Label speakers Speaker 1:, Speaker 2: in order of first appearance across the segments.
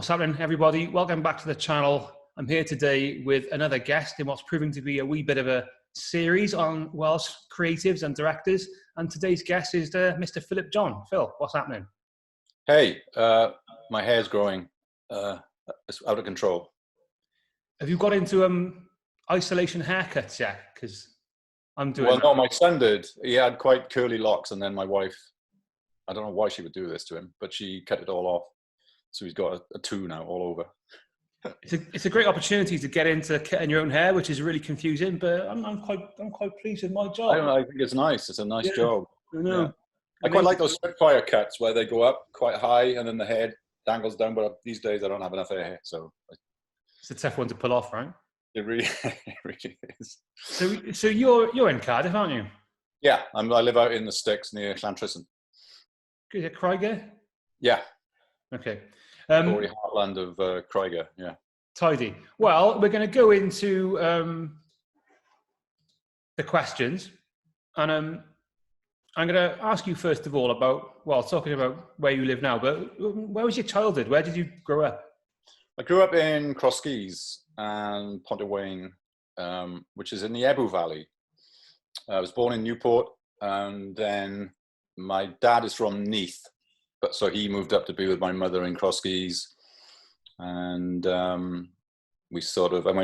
Speaker 1: What's happening, everybody? Welcome back to the channel. I'm here today with another guest in what's proving to be a wee bit of a series on Welsh creatives and directors. And today's guest is Mr. Philip John. Phil, what's happening?
Speaker 2: Hey, my hair's growing. It's out of control.
Speaker 1: Have you got into isolation haircuts yet? Because I'm doing
Speaker 2: Well, no, my son did. He had quite curly locks, and then my wife, I don't know why she would do this to him, but she cut it all off. So he's got a two now all over.
Speaker 1: It's a great opportunity to get into cutting your own hair, which is really confusing, but I'm quite pleased with my job.
Speaker 2: I think it's nice. It's a nice job.
Speaker 1: I know.
Speaker 2: Yeah. I quite like those Spitfire cuts where they go up quite high and then the hair dangles down. But these days I don't have enough hair, so
Speaker 1: it's a tough one to pull off, right?
Speaker 2: It really is.
Speaker 1: So you're in Cardiff, aren't you?
Speaker 2: Yeah, I live out in the sticks near Llantrisant.
Speaker 1: Is it Craigie?
Speaker 2: Yeah.
Speaker 1: Okay.
Speaker 2: Very heartland of Craigie, yeah. Tidy.
Speaker 1: Well, we're going to go into the questions, and I'm going to ask you first of all about, well, talking about where you live now, but where was your childhood? Where did you grow up?
Speaker 2: I grew up in Crosskeys and Pontywayn, which is in the Ebwy Valley. I was born in Newport, and then my dad is from Neath. But so he moved up to be with my mother in Crosskeys, and I went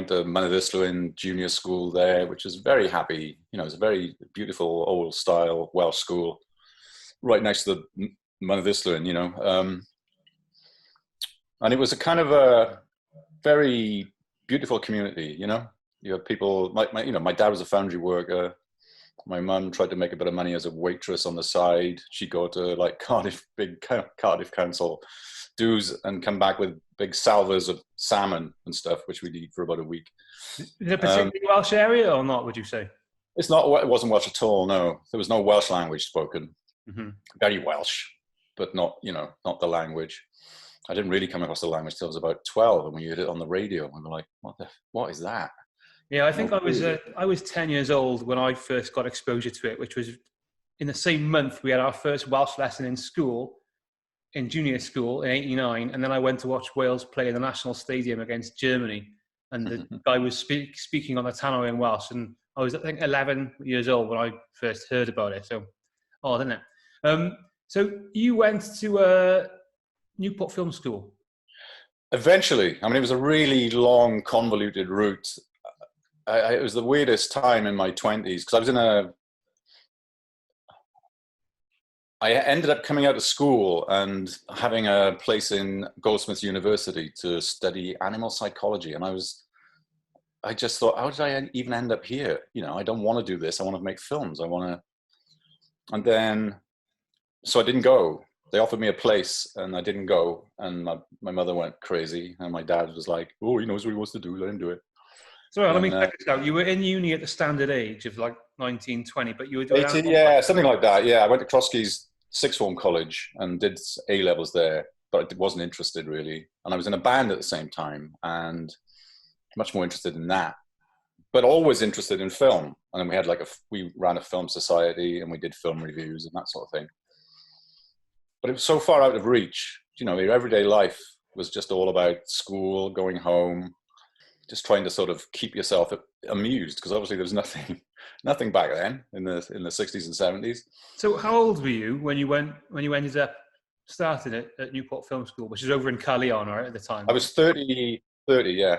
Speaker 2: to Mynyddyslwyn Junior School there, which was very happy. You know, it's a very beautiful old style Welsh school, right next to the Mynyddyslwyn, you know. And it was a kind of a very beautiful community, you know. You have people, my dad was a foundry worker. My mum tried to make a bit of money as a waitress on the side. She'd go to like big Cardiff Council dues and come back with big salvers of salmon and stuff, which we'd eat for about a week.
Speaker 1: Is it a particularly Welsh area or not, would you say?
Speaker 2: It wasn't Welsh at all, no. There was no Welsh language spoken. Mm-hmm. Very Welsh, but not the language. I didn't really come across the language till I was about 12, and we heard it on the radio, and we were like, what is that?
Speaker 1: Yeah, I think I was 10 years old when I first got exposure to it, which was in the same month we had our first Welsh lesson in school, in junior school in '89, and then I went to watch Wales play in the National Stadium against Germany, and the guy was speaking on the tannoy in Welsh, and I was, I think, 11 years old when I first heard about it. So, odd, isn't it? So you went to Newport Film School?
Speaker 2: Eventually. I mean, it was a really long, convoluted route. It was the weirdest time in my 20s because I ended up coming out of school and having a place in Goldsmiths University to study animal psychology. And I just thought, how did I even end up here? You know, I don't want to do this. I want to make films. And then, so I didn't go. They offered me a place and I didn't go. And my mother went crazy. And my dad was like, oh, he knows what he wants to do. Let him do it.
Speaker 1: Sorry, let me check this out. You were in uni at the standard age of like 19, 20, but you were doing
Speaker 2: 18, yeah, something like that. Yeah, I went to Crosskeys sixth form college and did A-levels there, but I wasn't interested really. And I was in a band at the same time and much more interested in that, but always interested in film. And then we had we ran a film society and we did film reviews and that sort of thing. But it was so far out of reach. You know, your everyday life was just all about school, going home, just trying to sort of keep yourself amused, because obviously there was nothing back then in the 60s and 70s.
Speaker 1: So how old were you when you ended up starting at Newport Film School, which is over in Carleon, right, at the time?
Speaker 2: I was 30, yeah.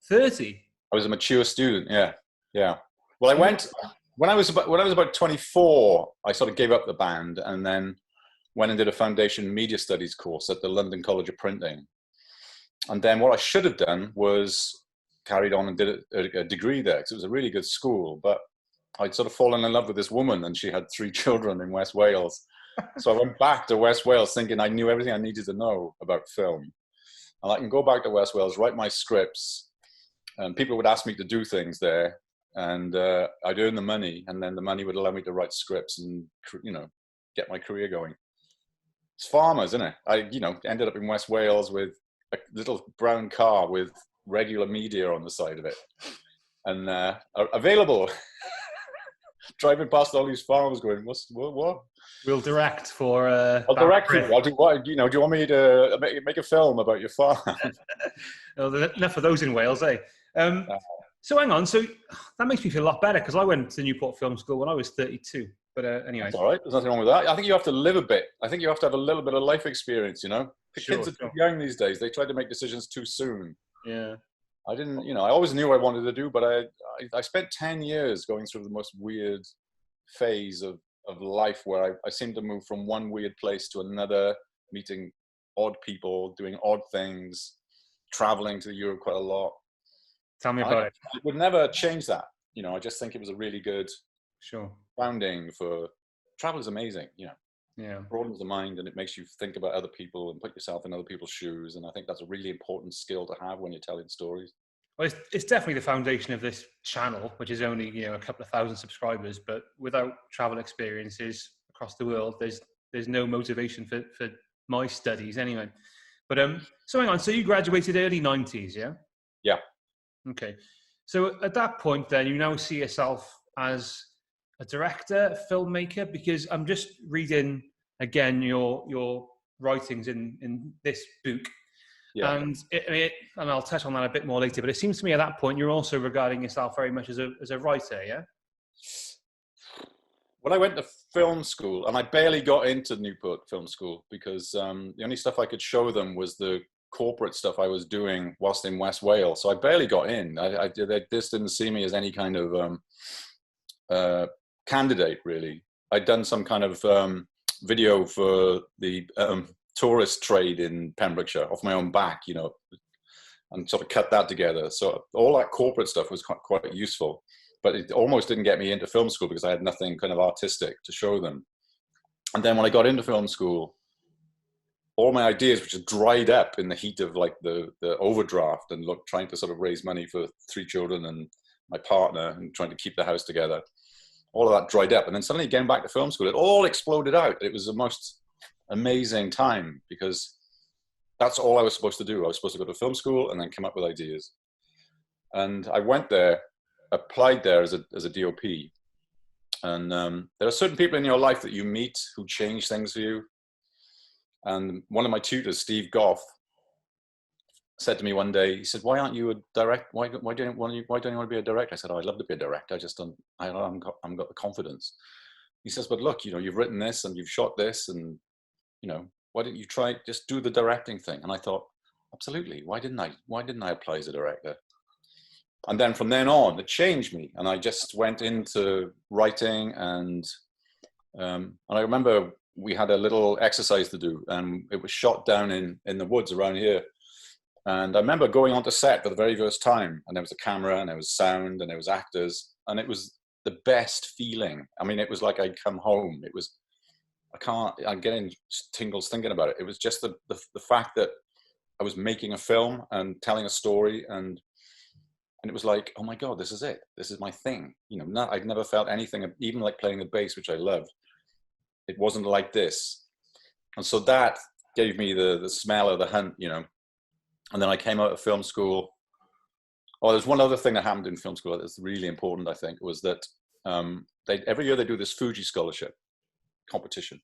Speaker 1: 30?
Speaker 2: I was a mature student, yeah. Well, I went when I was about 24. I sort of gave up the band and then went and did a foundation media studies course at the London College of Printing. And then what I should have done was carried on and did a degree there because it was a really good school, but I'd sort of fallen in love with this woman and she had 3 children in West Wales. So I went back to West Wales thinking I knew everything I needed to know about film. And I can go back to West Wales, write my scripts, and people would ask me to do things there, and I'd earn the money, and then the money would allow me to write scripts and, you know, get my career going. It's farmers, isn't it? I, ended up in West Wales with a little brown car with regular media on the side of it, and available. driving past all these farms going, what?
Speaker 1: We'll direct for
Speaker 2: I'll direct you. I'll do what, do you want me to make a film about your farm?
Speaker 1: Well, there's enough of those in Wales, eh? So hang on. So that makes me feel a lot better because I went to Newport Film School when I was 32. But anyway.
Speaker 2: That's all right. There's nothing wrong with that. I think you have to live a bit. I think you have to have a little bit of life experience, The kids are too young these days. They try to make decisions too soon.
Speaker 1: Yeah.
Speaker 2: I didn't, I always knew what I wanted to do, but I spent 10 years going through the most weird phase of life where I seemed to move from one weird place to another, meeting odd people, doing odd things, traveling to Europe quite a lot.
Speaker 1: Tell me about it.
Speaker 2: I would never change that. I just think it was a really good grounding for travel. Is amazing, Yeah. It broadens the mind and it makes you think about other people and put yourself in other people's shoes. And I think that's a really important skill to have when you're telling stories.
Speaker 1: Well, it's definitely the foundation of this channel, which is only, a couple of thousand subscribers, but without travel experiences across the world, there's no motivation for my studies anyway. But so hang on, so you graduated early 90s, yeah?
Speaker 2: Yeah.
Speaker 1: Okay. So at that point then, you now see yourself as a director, filmmaker, because I'm just reading again your writings in this book. Yeah. And and I'll touch on that a bit more later, but it seems to me at that point you're also regarding yourself very much as a writer, yeah?
Speaker 2: When I went to film school, and I barely got into Newport Film School because the only stuff I could show them was the corporate stuff I was doing whilst in West Wales. So I barely got in. They just didn't see me as any kind of candidate, really. I'd done some kind of video for the tourist trade in Pembrokeshire off my own back, and sort of cut that together. So all that corporate stuff was quite useful, but it almost didn't get me into film school because I had nothing kind of artistic to show them. And then when I got into film school, all my ideas, which had dried up in the heat of like the overdraft and trying to sort of raise money for 3 children and my partner and trying to keep the house together, all of that dried up. And then suddenly getting back to film school, it all exploded out. It was the most amazing time because that's all I was supposed to do. I was supposed to go to film school and then come up with ideas. And I went there, applied there as a DOP. And there are certain people in your life that you meet who change things for you. And one of my tutors, Steve Goff, said to me one day, he said, "Why aren't you a director? Why don't you want to be a director?" I said, "Oh, I'd love to be a director. I just don't. I haven't got the confidence." He says, "But look, you've written this and you've shot this, and why didn't you try just do the directing thing?" And I thought, absolutely. Why didn't I apply as a director? And then from then on, it changed me, and I just went into writing, and I remember we had a little exercise to do, and it was shot down in the woods around here. And I remember going onto set for the very first time, and there was a camera, and there was sound, and there was actors, and it was the best feeling. I mean, it was like I'd come home. It was, I'm getting tingles thinking about it. It was just the fact that I was making a film and telling a story, and it was like, oh my God, this is it. This is my thing. I'd never felt anything, even like playing the bass, which I loved. It wasn't like this. And so that gave me the smell of the hunt, And then I came out of film school. Oh, there's one other thing that happened in film school that's really important, I think, was that every year they do this Fuji scholarship competition.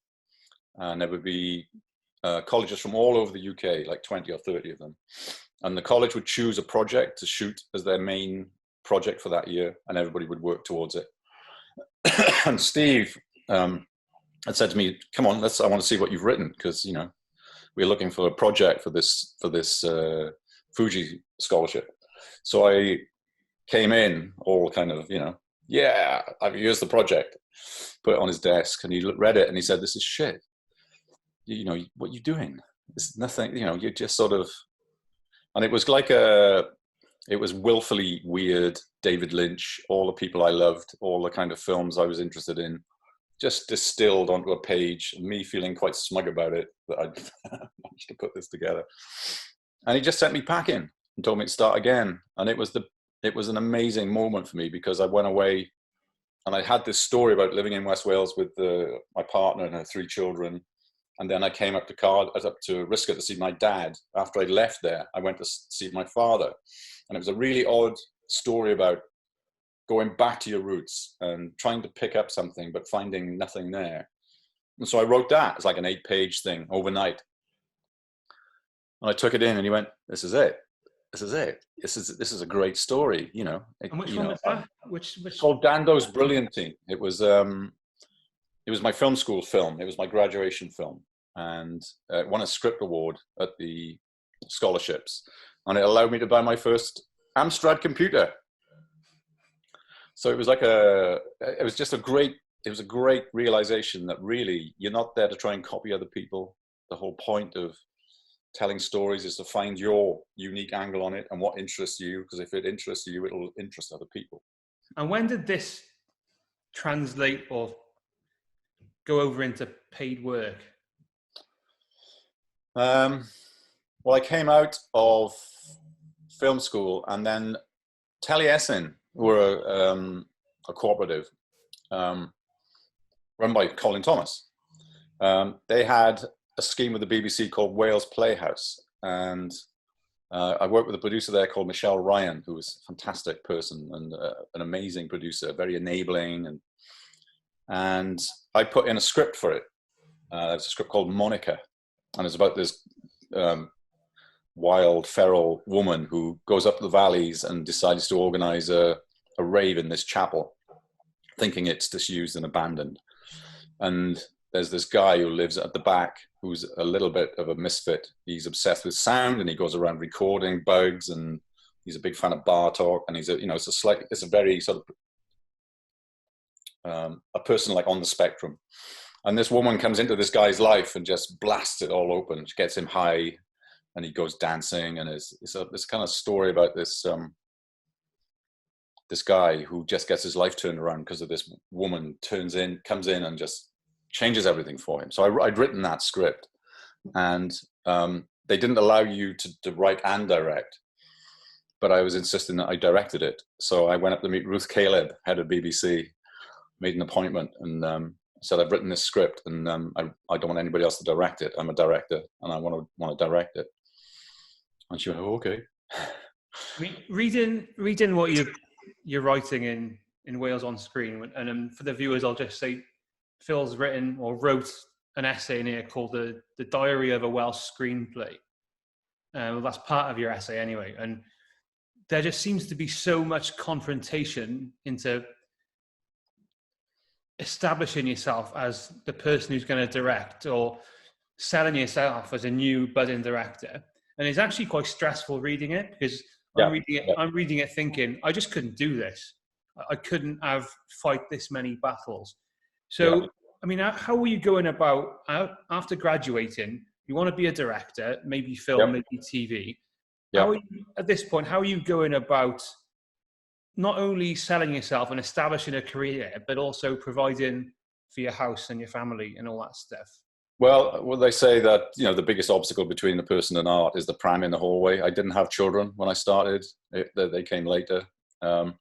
Speaker 2: And there would be colleges from all over the UK, like 20 or 30 of them. And the college would choose a project to shoot as their main project for that year, and everybody would work towards it. And Steve had said to me, "Come on, I want to see what you've written, because we're looking for a project for this Fuji scholarship." So I came in all kind of, yeah, here's the project. Put it on his desk, and he read it, and he said, "This is shit. What are you doing? It's nothing. You're just sort of." And it was like it was willfully weird. David Lynch, all the people I loved, all the kind of films I was interested in, just distilled onto a page, and me feeling quite smug about it that I'd managed to put this together. And he just sent me packing and told me to start again. And it was an amazing moment for me, because I went away and I had this story about living in West Wales with my partner and her 3 children. And then I came up to Risca to see my dad. After I left there, I went to see my father. And it was a really odd story about going back to your roots and trying to pick up something, but finding nothing there. And so I wrote that. It's like an 8-page thing overnight. And I took it in, and he went, "This is it. This is it. This is a great story." You know.
Speaker 1: And which one was that? Which?
Speaker 2: It's called Dando's Brilliantine. It was my film school film. It was my graduation film, and it won a script award at the scholarships, and it allowed me to buy my first Amstrad computer. So it was like it was a great realization that really you're not there to try and copy other people. The whole point of telling stories is to find your unique angle on it and what interests you, because if it interests you, it'll interest other people.
Speaker 1: And when did this translate or go over into paid work?
Speaker 2: Well, I came out of film school, and then Taliesin were a cooperative run by Colin Thomas. They had a scheme with the BBC called Wales Playhouse, and I worked with a producer there called Michelle Ryan, who was a fantastic person and an amazing producer, very enabling, and I put in a script for it. It's a script called Monica, and it's about this wild, feral woman who goes up the valleys and decides to organize a rave in this chapel, thinking it's disused and abandoned. And there's this guy who lives at the back who's a little bit of a misfit. He's obsessed with sound, and he goes around recording bugs, and he's a big fan of bar talk, and it's a very sort of a person like on the spectrum. And this woman comes into this guy's life and just blasts it all open. She gets him high, and he goes dancing, and it's this kind of story about this this guy who just gets his life turned around because of this woman comes in and just changes everything for him. So I'd written that script, and they didn't allow you to write and direct, but I was insisting that I directed it. So I went up to meet Ruth Caleb, head of BBC, made an appointment, and said, "I've written this script, and I don't want anybody else to direct it. I'm a director, and I want to direct it." And she went, "Oh, okay."
Speaker 1: Reading what you're writing in Wales on Screen, and for the viewers, I'll just say Phil's written or wrote an essay in here called the Diary of a Welsh Screenplay. Well, that's part of your essay anyway, and there just seems to be so much confrontation into establishing yourself as the person who's going to direct, or selling yourself as a new budding director. And it's actually quite stressful reading it, because I'm reading it thinking, I just couldn't do this. I couldn't fight this many battles. So, I mean, how are you going about, after graduating, you want to be a director, maybe film, maybe TV. How are you, at this point, how are you going about not only selling yourself and establishing a career, but also providing for your house and your family and all that stuff?
Speaker 2: Well, they say that, the biggest obstacle between the person and art is the pram in the hallway. I didn't have children when I started. They came later. And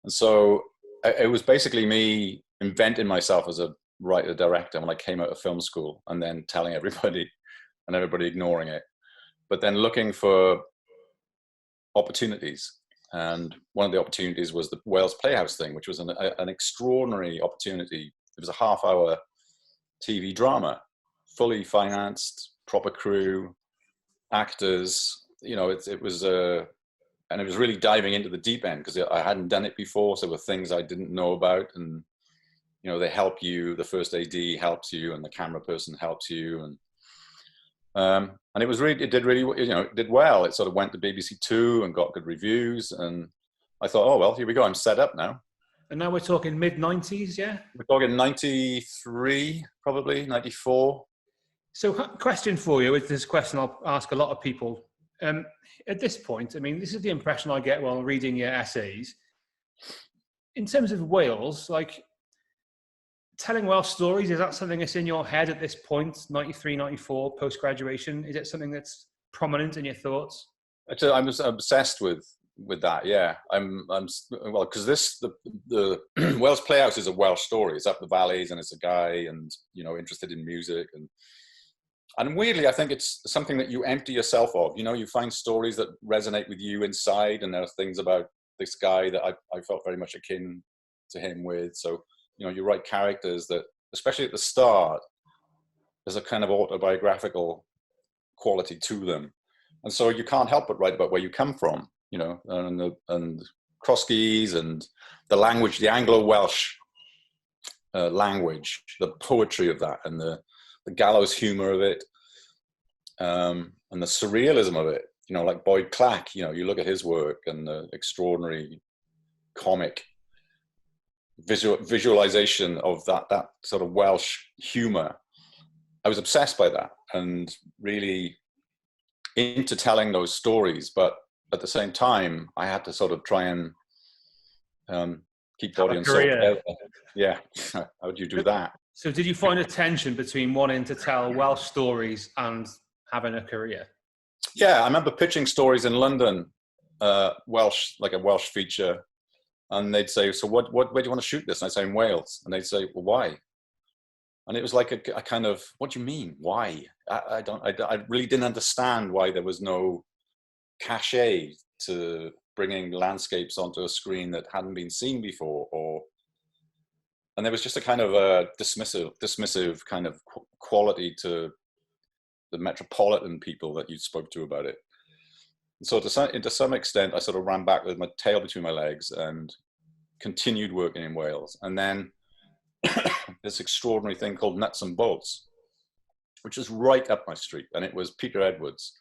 Speaker 2: so it was basically me inventing myself as a writer director when I came out of film school, and then telling everybody and everybody ignoring it, but then looking for opportunities. And one of the opportunities was the Wales Playhouse thing, which was an extraordinary opportunity. It was a half-hour TV drama, fully financed, proper crew, actors. It was and it was really diving into the deep end, because I hadn't done it before. So there were things I didn't know about, and they help you. The first AD helps you, and the camera person helps you, and it did well. It sort of went to BBC Two and got good reviews, and I thought, oh well, here we go. I'm set up now.
Speaker 1: And now we're talking mid-90s, yeah?
Speaker 2: We're talking 93, probably 94.
Speaker 1: So, question for you, this question I'll ask a lot of people. At this point, I mean, this is the impression I get while reading your essays. In terms of Wales, like, telling Welsh stories, is that something that's in your head at this point, 93, 94, post-graduation? Is it something that's prominent in your thoughts?
Speaker 2: I'm obsessed with that. Yeah, well, because the Welsh Playhouse is a Welsh story. It's up the valleys, and it's a guy, and interested in music, and weirdly, I think it's something that you empty yourself of. You find stories that resonate with you inside, and there are things about this guy that I felt very much akin to him with. So, you write characters that, especially at the start, there's a kind of autobiographical quality to them. And so you can't help but write about where you come from, and Crosskeys and the language, the Anglo-Welsh language, the poetry of that, and the gallows humor of it, and the surrealism of it. Like Boyd Clack, you look at his work and the extraordinary comic visualization of that sort of Welsh humor. I was obsessed by that and really into telling those stories. But at the same time, I had to sort of try and keep body and soul together. Yeah, how would you do that?
Speaker 1: So did you find a tension between wanting to tell Welsh stories and having a career?
Speaker 2: Yeah, I remember pitching stories in London, Welsh, like a Welsh feature, and they'd say, "So where do you want to shoot this?" And I'd say, "In Wales." And they'd say, "Well, why?" And it was like a kind of, "What do you mean? Why?" I really didn't understand why there was no cachet to bringing landscapes onto a screen that hadn't been seen before, and there was just a kind of a dismissive kind of quality to the metropolitan people that you spoke to about it. And so to some extent, I sort of ran back with my tail between my legs and continued working in Wales. And then this extraordinary thing called Nuts and Bolts, which was right up my street. And it was Peter Edwards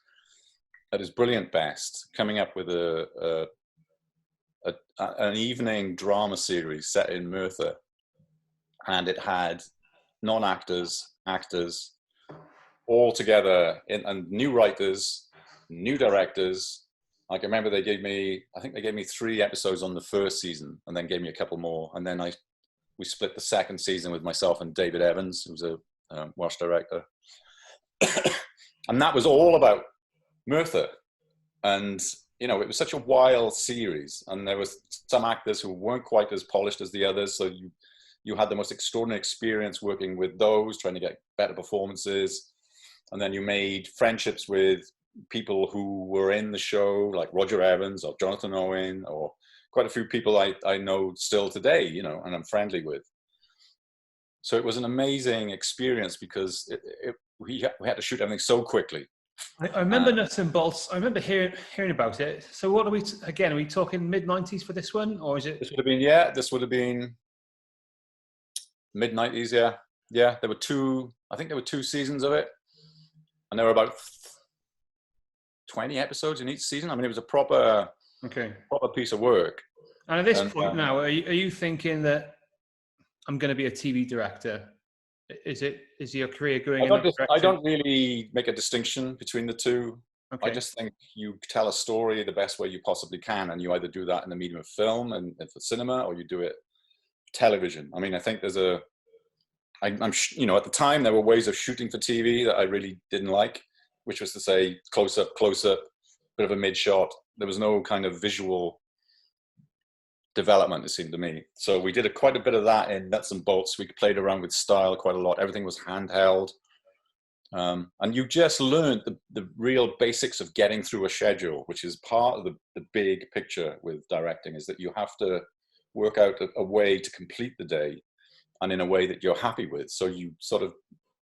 Speaker 2: at his brilliant best, coming up with an evening drama series set in Merthyr. And it had non-actors, actors, all together, and new writers, new directors. I can remember I think they gave me 3 episodes on the first season, and then gave me a couple more. And then we split the second season with myself and David Evans, who was a Welsh director. And that was all about Merthyr. And, it was such a wild series. And there was some actors who weren't quite as polished as the others. So you had the most extraordinary experience working with those, trying to get better performances. And then you made friendships with people who were in the show, like Roger Evans or Jonathan Owen, or quite a few people I know still today, and I'm friendly with. So it was an amazing experience because we had to shoot everything so quickly.
Speaker 1: I remember Nuts and Bolts. I remember hearing about it. So what are we, are we talking mid-90s for this one? Or is it?
Speaker 2: This would have been mid-90s, yeah. Yeah, there were 2 seasons of it. And there were about 20 episodes in each season. I mean, it was a proper piece of work.
Speaker 1: And at this point now, are you thinking that I'm going to be a TV director? Is your career going in that direction?
Speaker 2: I don't really make a distinction between the two.
Speaker 1: Okay.
Speaker 2: I just think you tell a story the best way you possibly can, and you either do that in the medium of film and for cinema, or you do it television. I mean, I think there's at the time there were ways of shooting for TV that I really didn't like, which was to say close up, bit of a mid shot. There was no kind of visual development, it seemed to me. So we did quite a bit of that in Nuts and Bolts. We played around with style quite a lot. Everything was handheld. And you just learned the real basics of getting through a schedule, which is part of the big picture with directing, is that you have to work out a way to complete the day, and in a way that you're happy with. So you sort of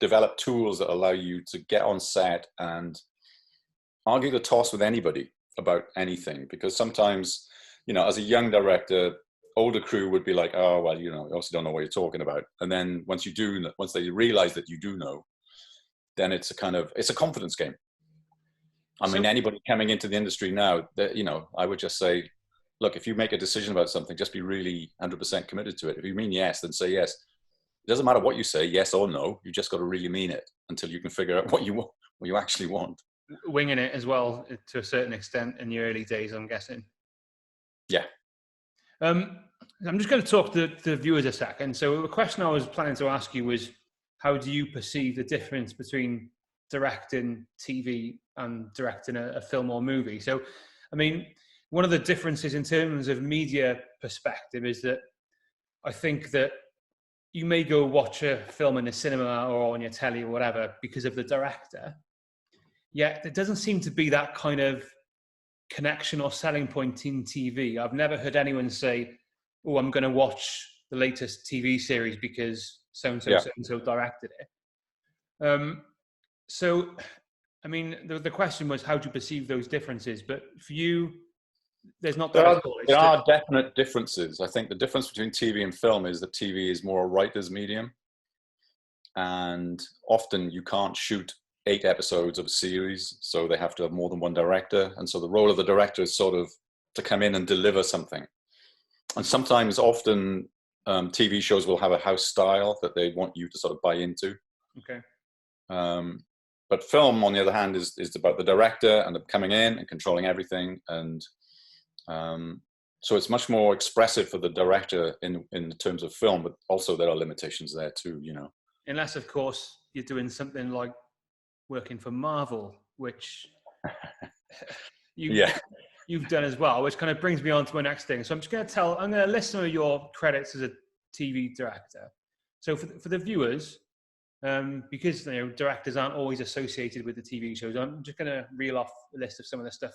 Speaker 2: develop tools that allow you to get on set and argue the toss with anybody about anything. Because sometimes, as a young director, older crew would be like, "Oh, well, you obviously don't know what you're talking about." And then once they realize that you do know, then it's a confidence game. I mean, anybody coming into the industry now, that I would just say, look, if you make a decision about something, just be really 100% committed to it. If you mean yes, then say yes. It doesn't matter what you say, yes or no. You just got to really mean it until you can figure out what you actually want.
Speaker 1: Winging it as well, to a certain extent, in the early days, I'm guessing.
Speaker 2: Yeah.
Speaker 1: I'm just going to talk to the viewers a second. So the question I was planning to ask you was, how do you perceive the difference between directing TV and directing a film or movie? So, I mean, one of the differences in terms of media perspective is that I think that you may go watch a film in the cinema or on your telly or whatever because of the director. Yet there doesn't seem to be that kind of connection or selling point in TV. I've never heard anyone say, "Oh, I'm going to watch the latest TV series because so and so directed it." So, I mean, the question was how to perceive those differences. But for you, there's not that at all.
Speaker 2: There are definite differences. I think the difference between TV and film is that TV is more a writer's medium, and often you can't shoot 8 episodes of a series, so they have to have more than one director, and so the role of the director is sort of to come in and deliver something. And sometimes, often, TV shows will have a house style that they want you to sort of buy into.
Speaker 1: Okay.
Speaker 2: But film, on the other hand, is about the director and coming in and controlling everything, and so it's much more expressive for the director in terms of film, but also there are limitations there too, you know.
Speaker 1: Unless, of course, you're doing something like working for Marvel, which you've done as well, which kind of brings me on to my next thing. So I'm going to list some of your credits as a TV director. So for the viewers, because directors aren't always associated with the TV shows, I'm just going to reel off a list of some of the stuff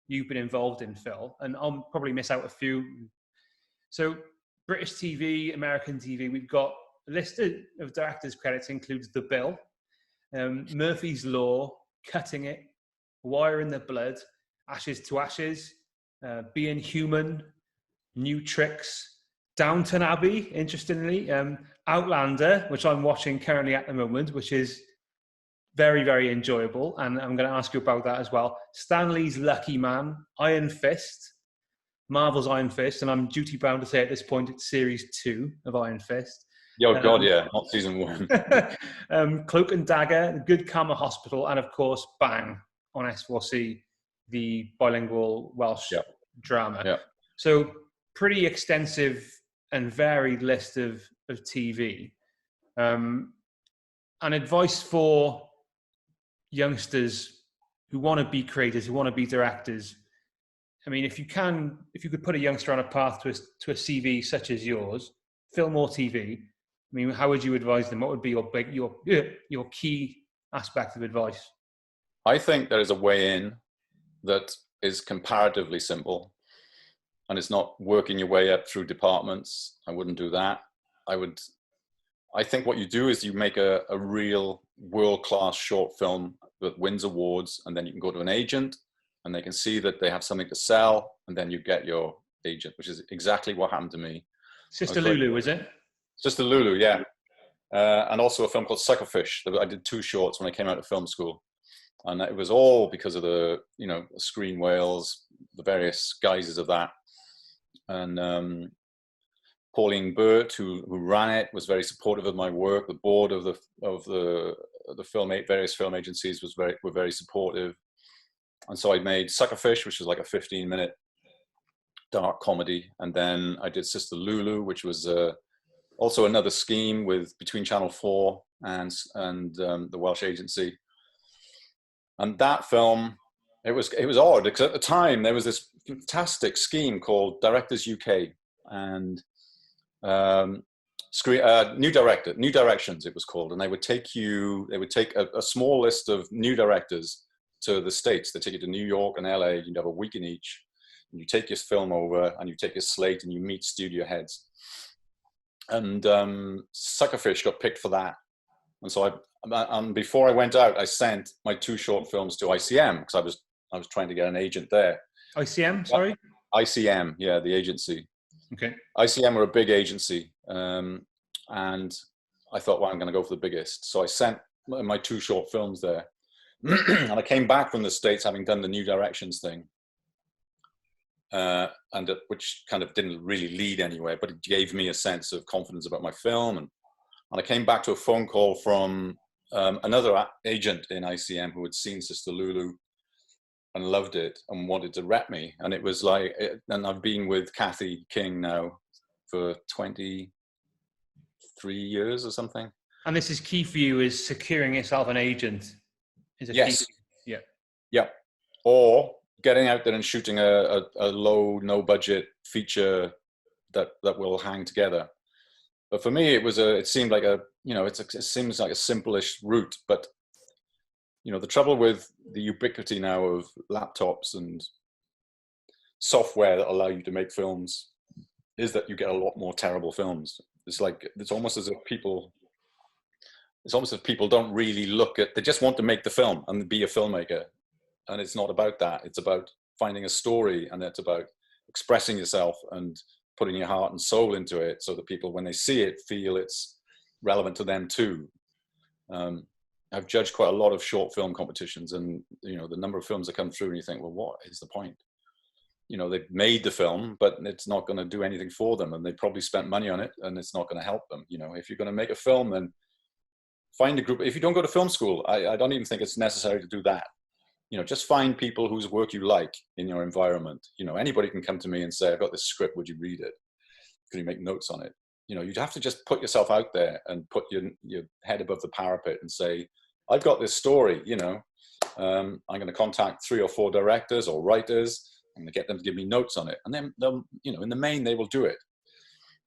Speaker 1: you've been involved in, Phil, and I'll probably miss out a few. So British TV, American TV, we've got a list of directors' credits includes The Bill, Murphy's Law, Cutting It, Wire in the Blood, Ashes to Ashes, Being Human, New Tricks, Downton Abbey, interestingly, Outlander, which I'm watching currently at the moment, which is very, very enjoyable, and I'm going to ask you about that as well. Stanley's Lucky Man, Iron Fist, Marvel's Iron Fist, and I'm duty bound to say at this point it's series 2 of Iron Fist.
Speaker 2: Oh God, yeah, not season 1.
Speaker 1: Cloak and Dagger, The Good Karma Hospital, and of course Bang on S4C, the bilingual Welsh drama.
Speaker 2: Yeah.
Speaker 1: So pretty extensive and varied list of TV. And advice for youngsters who want to be creators, who want to be directors. I mean, if you could put a youngster on a path to a CV such as yours, film or TV, I mean, how would you advise them? What would be your key aspect of advice?
Speaker 2: I think there is a way in that is comparatively simple, and it's not working your way up through departments. I wouldn't do that. I think what you do is you make a real world-class short film that wins awards, and then you can go to an agent and they can see that they have something to sell, and then you get your agent, which is exactly what happened to me.
Speaker 1: Sister Lulu, is it? Sister
Speaker 2: Lulu, yeah. And also a film called Suckerfish. I did 2 shorts when I came out of film school. And it was all because of the, screen whales, the various guises of that. And Pauline Burt, who ran it, was very supportive of my work. The board of the various film agencies were very supportive. And so I made Suckerfish, which was like a 15-minute dark comedy. And then I did Sister Lulu, which was also another scheme between Channel 4 and the Welsh agency. And that film, it was odd because at the time there was this fantastic scheme called Directors UK, and New Directions it was called, and they would take a small list of new directors to the States. They take you to New York and LA. You'd have a week in each, and you take your film over and you take your slate and you meet studio heads. And Suckerfish got picked for that, and so before I went out, I sent my 2 short films to ICM because I was trying to get an agent there.
Speaker 1: ICM, sorry?
Speaker 2: ICM, yeah, the agency.
Speaker 1: Okay.
Speaker 2: ICM were a big agency, and I thought, well, I'm going to go for the biggest. So I sent my 2 short films there, and I came back from the States having done the New Directions thing, which kind of didn't really lead anywhere, but it gave me a sense of confidence about my film. And I came back to a phone call from another agent in ICM who had seen Sister Lulu and loved it and wanted to rep me. And it was like, and I've been with Kathy King now for 23 years or something.
Speaker 1: And this is key for you, is securing yourself an agent.
Speaker 2: Yes.
Speaker 1: Yeah.
Speaker 2: Yeah. Or getting out there and shooting a low, no budget feature that will hang together. But for me, it seemed like it seems like a simple-ish route. But, the trouble with the ubiquity now of laptops and software that allow you to make films is that you get a lot more terrible films. It's almost as if people don't really look at, they just want to make the film and be a filmmaker. And it's not about that. It's about finding a story, and it's about expressing yourself and putting your heart and soul into it, so that people, when they see it, feel it's relevant to them too. I've judged quite a lot of short film competitions, and the number of films that come through, and you think, well, what is the point? They've made the film, but it's not going to do anything for them, and they probably spent money on it, and it's not going to help them. If you're going to make a film, then find a group. If you don't go to film school, I don't even think it's necessary to do that. Just find people whose work you like in your environment. Anybody can come to me and say, I've got this script, would you read it? Can you make notes on it? You'd have to just put yourself out there and put your head above the parapet and say, I've got this story, I'm going to contact 3 or 4 directors or writers and get them to give me notes on it. And then they'll, in the main, they will do it.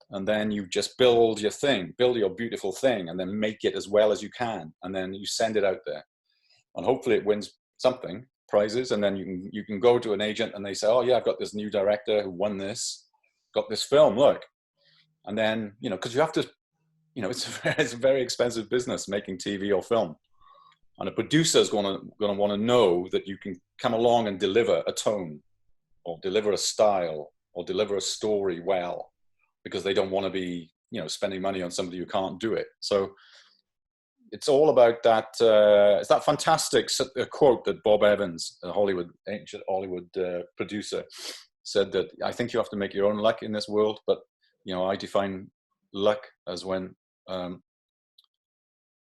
Speaker 2: And then you just build your thing, build your beautiful thing, and then make it as well as you can. And then you send it out there, and hopefully it wins something, prizes. And then you can go to an agent and they say, oh yeah, I've got this new director who won this, got this film, look. And then, because you have to, it's a very expensive business making TV or film. And a producer is going to want to know that you can come along and deliver a tone, or deliver a style, or deliver a story well, because they don't want to be, spending money on somebody who can't do it. So it's all about that. It's that fantastic quote that Bob Evans, a ancient Hollywood producer, said, that I think you have to make your own luck in this world. But, I define luck as when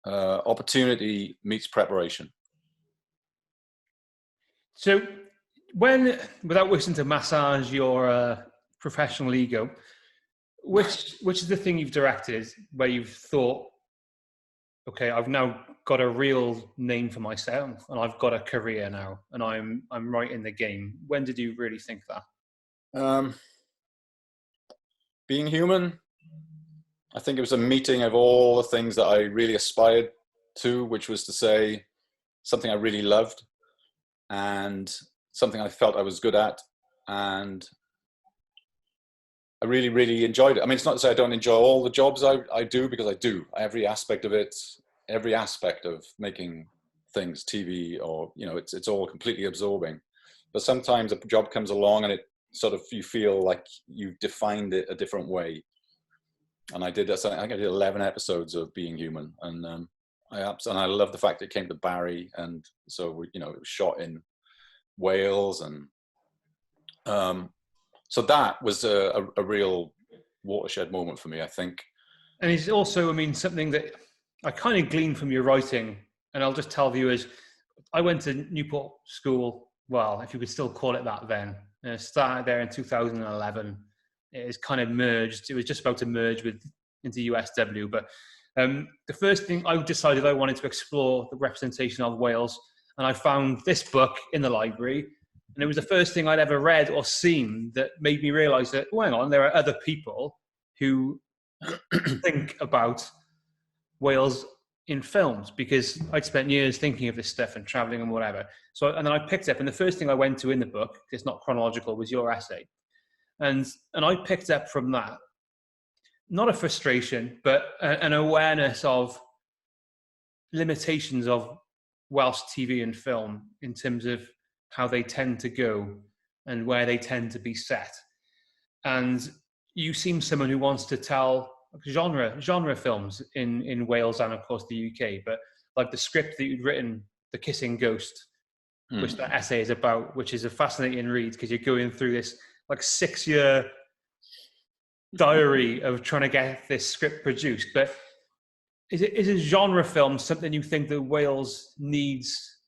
Speaker 2: opportunity meets preparation.
Speaker 1: So without wishing to massage your professional ego, which is the thing you've directed where you've thought, okay, I've now got a real name for myself, and I've got a career now, and I'm right in the game? When did you really think that?
Speaker 2: Being Human, I think it was a meeting of all the things that I really aspired to, which was to say something I really loved and something I felt I was good at, and I really, really enjoyed it. I mean, it's not to say I don't enjoy all the jobs I do, because I do. Every aspect of it, every aspect of making things, TV, or, it's all completely absorbing. But sometimes a job comes along and it sort of, you feel like you've defined it a different way. And I did that. I think I did 11 episodes of Being Human, and I love the fact it came to Barry, and so it was shot in Wales, and so that was a real watershed moment for me, I think.
Speaker 1: And it's also, something that I kind of gleaned from your writing, and I'll just tell viewers, I went to Newport School, well, if you could still call it that then. Started there in 2011. It is kind of merged. It was just about to merge into USW. But the first thing, I decided I wanted to explore the representation of Wales, and I found this book in the library. And it was the first thing I'd ever read or seen that made me realize that, oh, hang on, there are other people who think about Wales in films, because I'd spent years thinking of this stuff and traveling and whatever. And then I picked up, and the first thing I went to in the book, it's not chronological, was your essay. And I picked up from that, not a frustration, but an awareness of limitations of Welsh TV and film in terms of how they tend to go and where they tend to be set. And you seem someone who wants to tell genre films in Wales and of course the UK, but like the script that you'd written, The Kissing Ghost, which that essay is about, which is a fascinating read, because you're going through this like 6-year diary of trying to get this script produced. But is a genre film something you think that Wales needs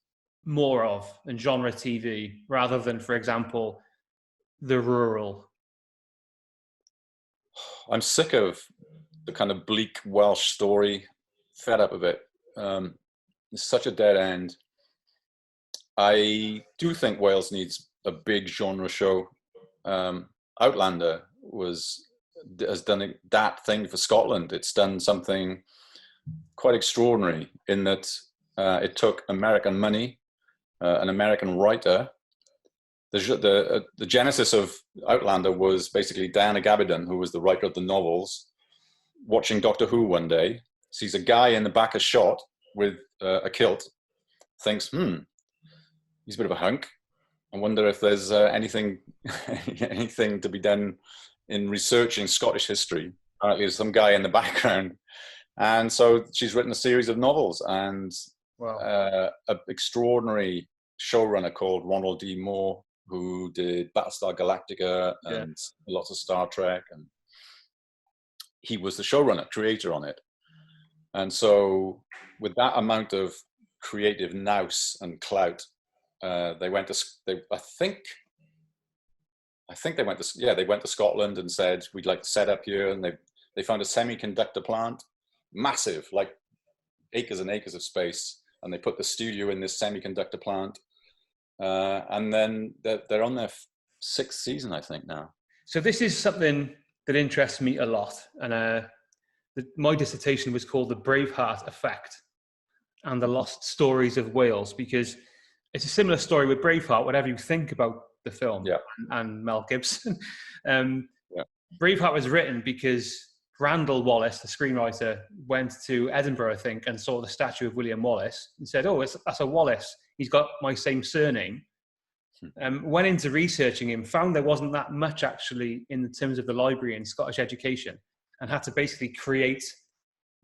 Speaker 1: more of, and genre TV, rather than, for example, the rural?
Speaker 2: I'm sick of the kind of bleak Welsh story, fed up of it. It's such a dead end. I do think Wales needs a big genre show. Outlander has done that thing for Scotland. It's done something quite extraordinary in that it took American money, an American writer the genesis of Outlander was basically Diana Gabaldon, who was the writer of the novels, watching Doctor Who one day, sees a guy in the back of shot with a kilt, thinks, he's a bit of a hunk. I wonder if there's anything to be done in researching Scottish history. Apparently there's some guy in the background. And so she's written a series of novels, and an extraordinary showrunner called Ronald D. Moore, who did Battlestar Galactica and lots of Star Trek. And he was the showrunner, creator on it. And so with that amount of creative nous and clout, they went to Scotland and said, we'd like to set up here. And they found a semiconductor plant, massive, like acres and acres of space. And they put the studio in this semiconductor plant. And then they're on their 6th season, I think, now.
Speaker 1: So this is something that interests me a lot. And my dissertation was called The Braveheart Effect and the Lost Stories of Wales, because it's a similar story with Braveheart, whatever you think about the film and Mel Gibson. Braveheart was written because Randall Wallace, the screenwriter, went to Edinburgh, I think, and saw the statue of William Wallace and said, that's a Wallace. He's got my same surname. Went into researching him, found there wasn't that much actually in terms of the library and Scottish education, and had to basically create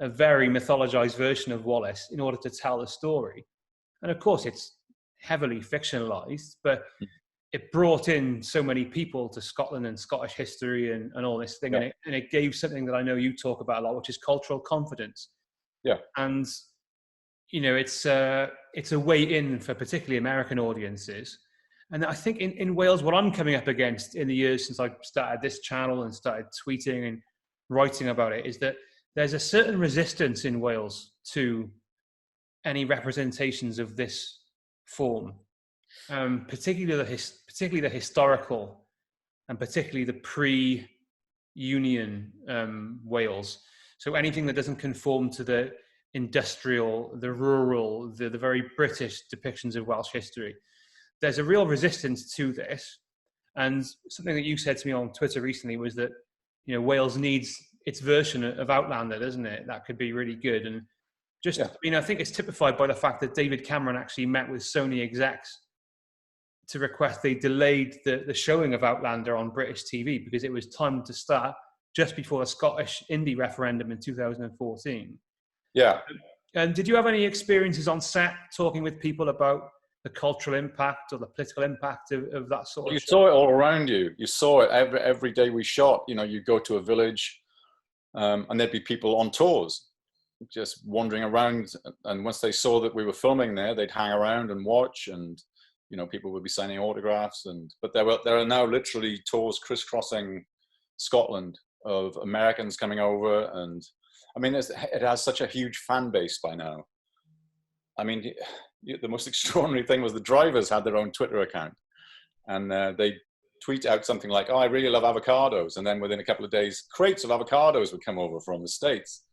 Speaker 1: a very mythologized version of Wallace in order to tell the story. And of course, it's heavily fictionalized, but it brought in so many people to Scotland and Scottish history and all this thing. And it gave something that I know you talk about a lot, which is cultural confidence.
Speaker 2: Yeah.
Speaker 1: And, it's a way in for particularly American audiences. And I think in Wales, what I'm coming up against in the years since I started this channel and started tweeting and writing about it is that there's a certain resistance in Wales to any representations of this form, particularly the historical and particularly the pre-Union Wales. So anything that doesn't conform to the industrial, the rural, the very British depictions of Welsh history. There's a real resistance to this. And something that you said to me on Twitter recently was that, Wales needs its version of Outlander, doesn't it? That could be really good. And I think it's typified by the fact that David Cameron actually met with Sony execs to request they delayed the showing of Outlander on British TV because it was timed to start just before the Scottish indie referendum in 2014.
Speaker 2: Yeah.
Speaker 1: And did you have any experiences on set talking with people about the cultural impact or the political impact of that sort of
Speaker 2: You
Speaker 1: show?
Speaker 2: saw it all around you. You saw it every day we shot. You go to a village and there'd be people on tours just wandering around. And once they saw that we were filming there, they'd hang around and watch, and people would be signing autographs. But there are now literally tours crisscrossing Scotland of Americans coming over. And I mean, it has such a huge fan base by now. I mean, the most extraordinary thing was the drivers had their own Twitter account, and they tweet out something like, I really love avocados. And then within a couple of days, crates of avocados would come over from the States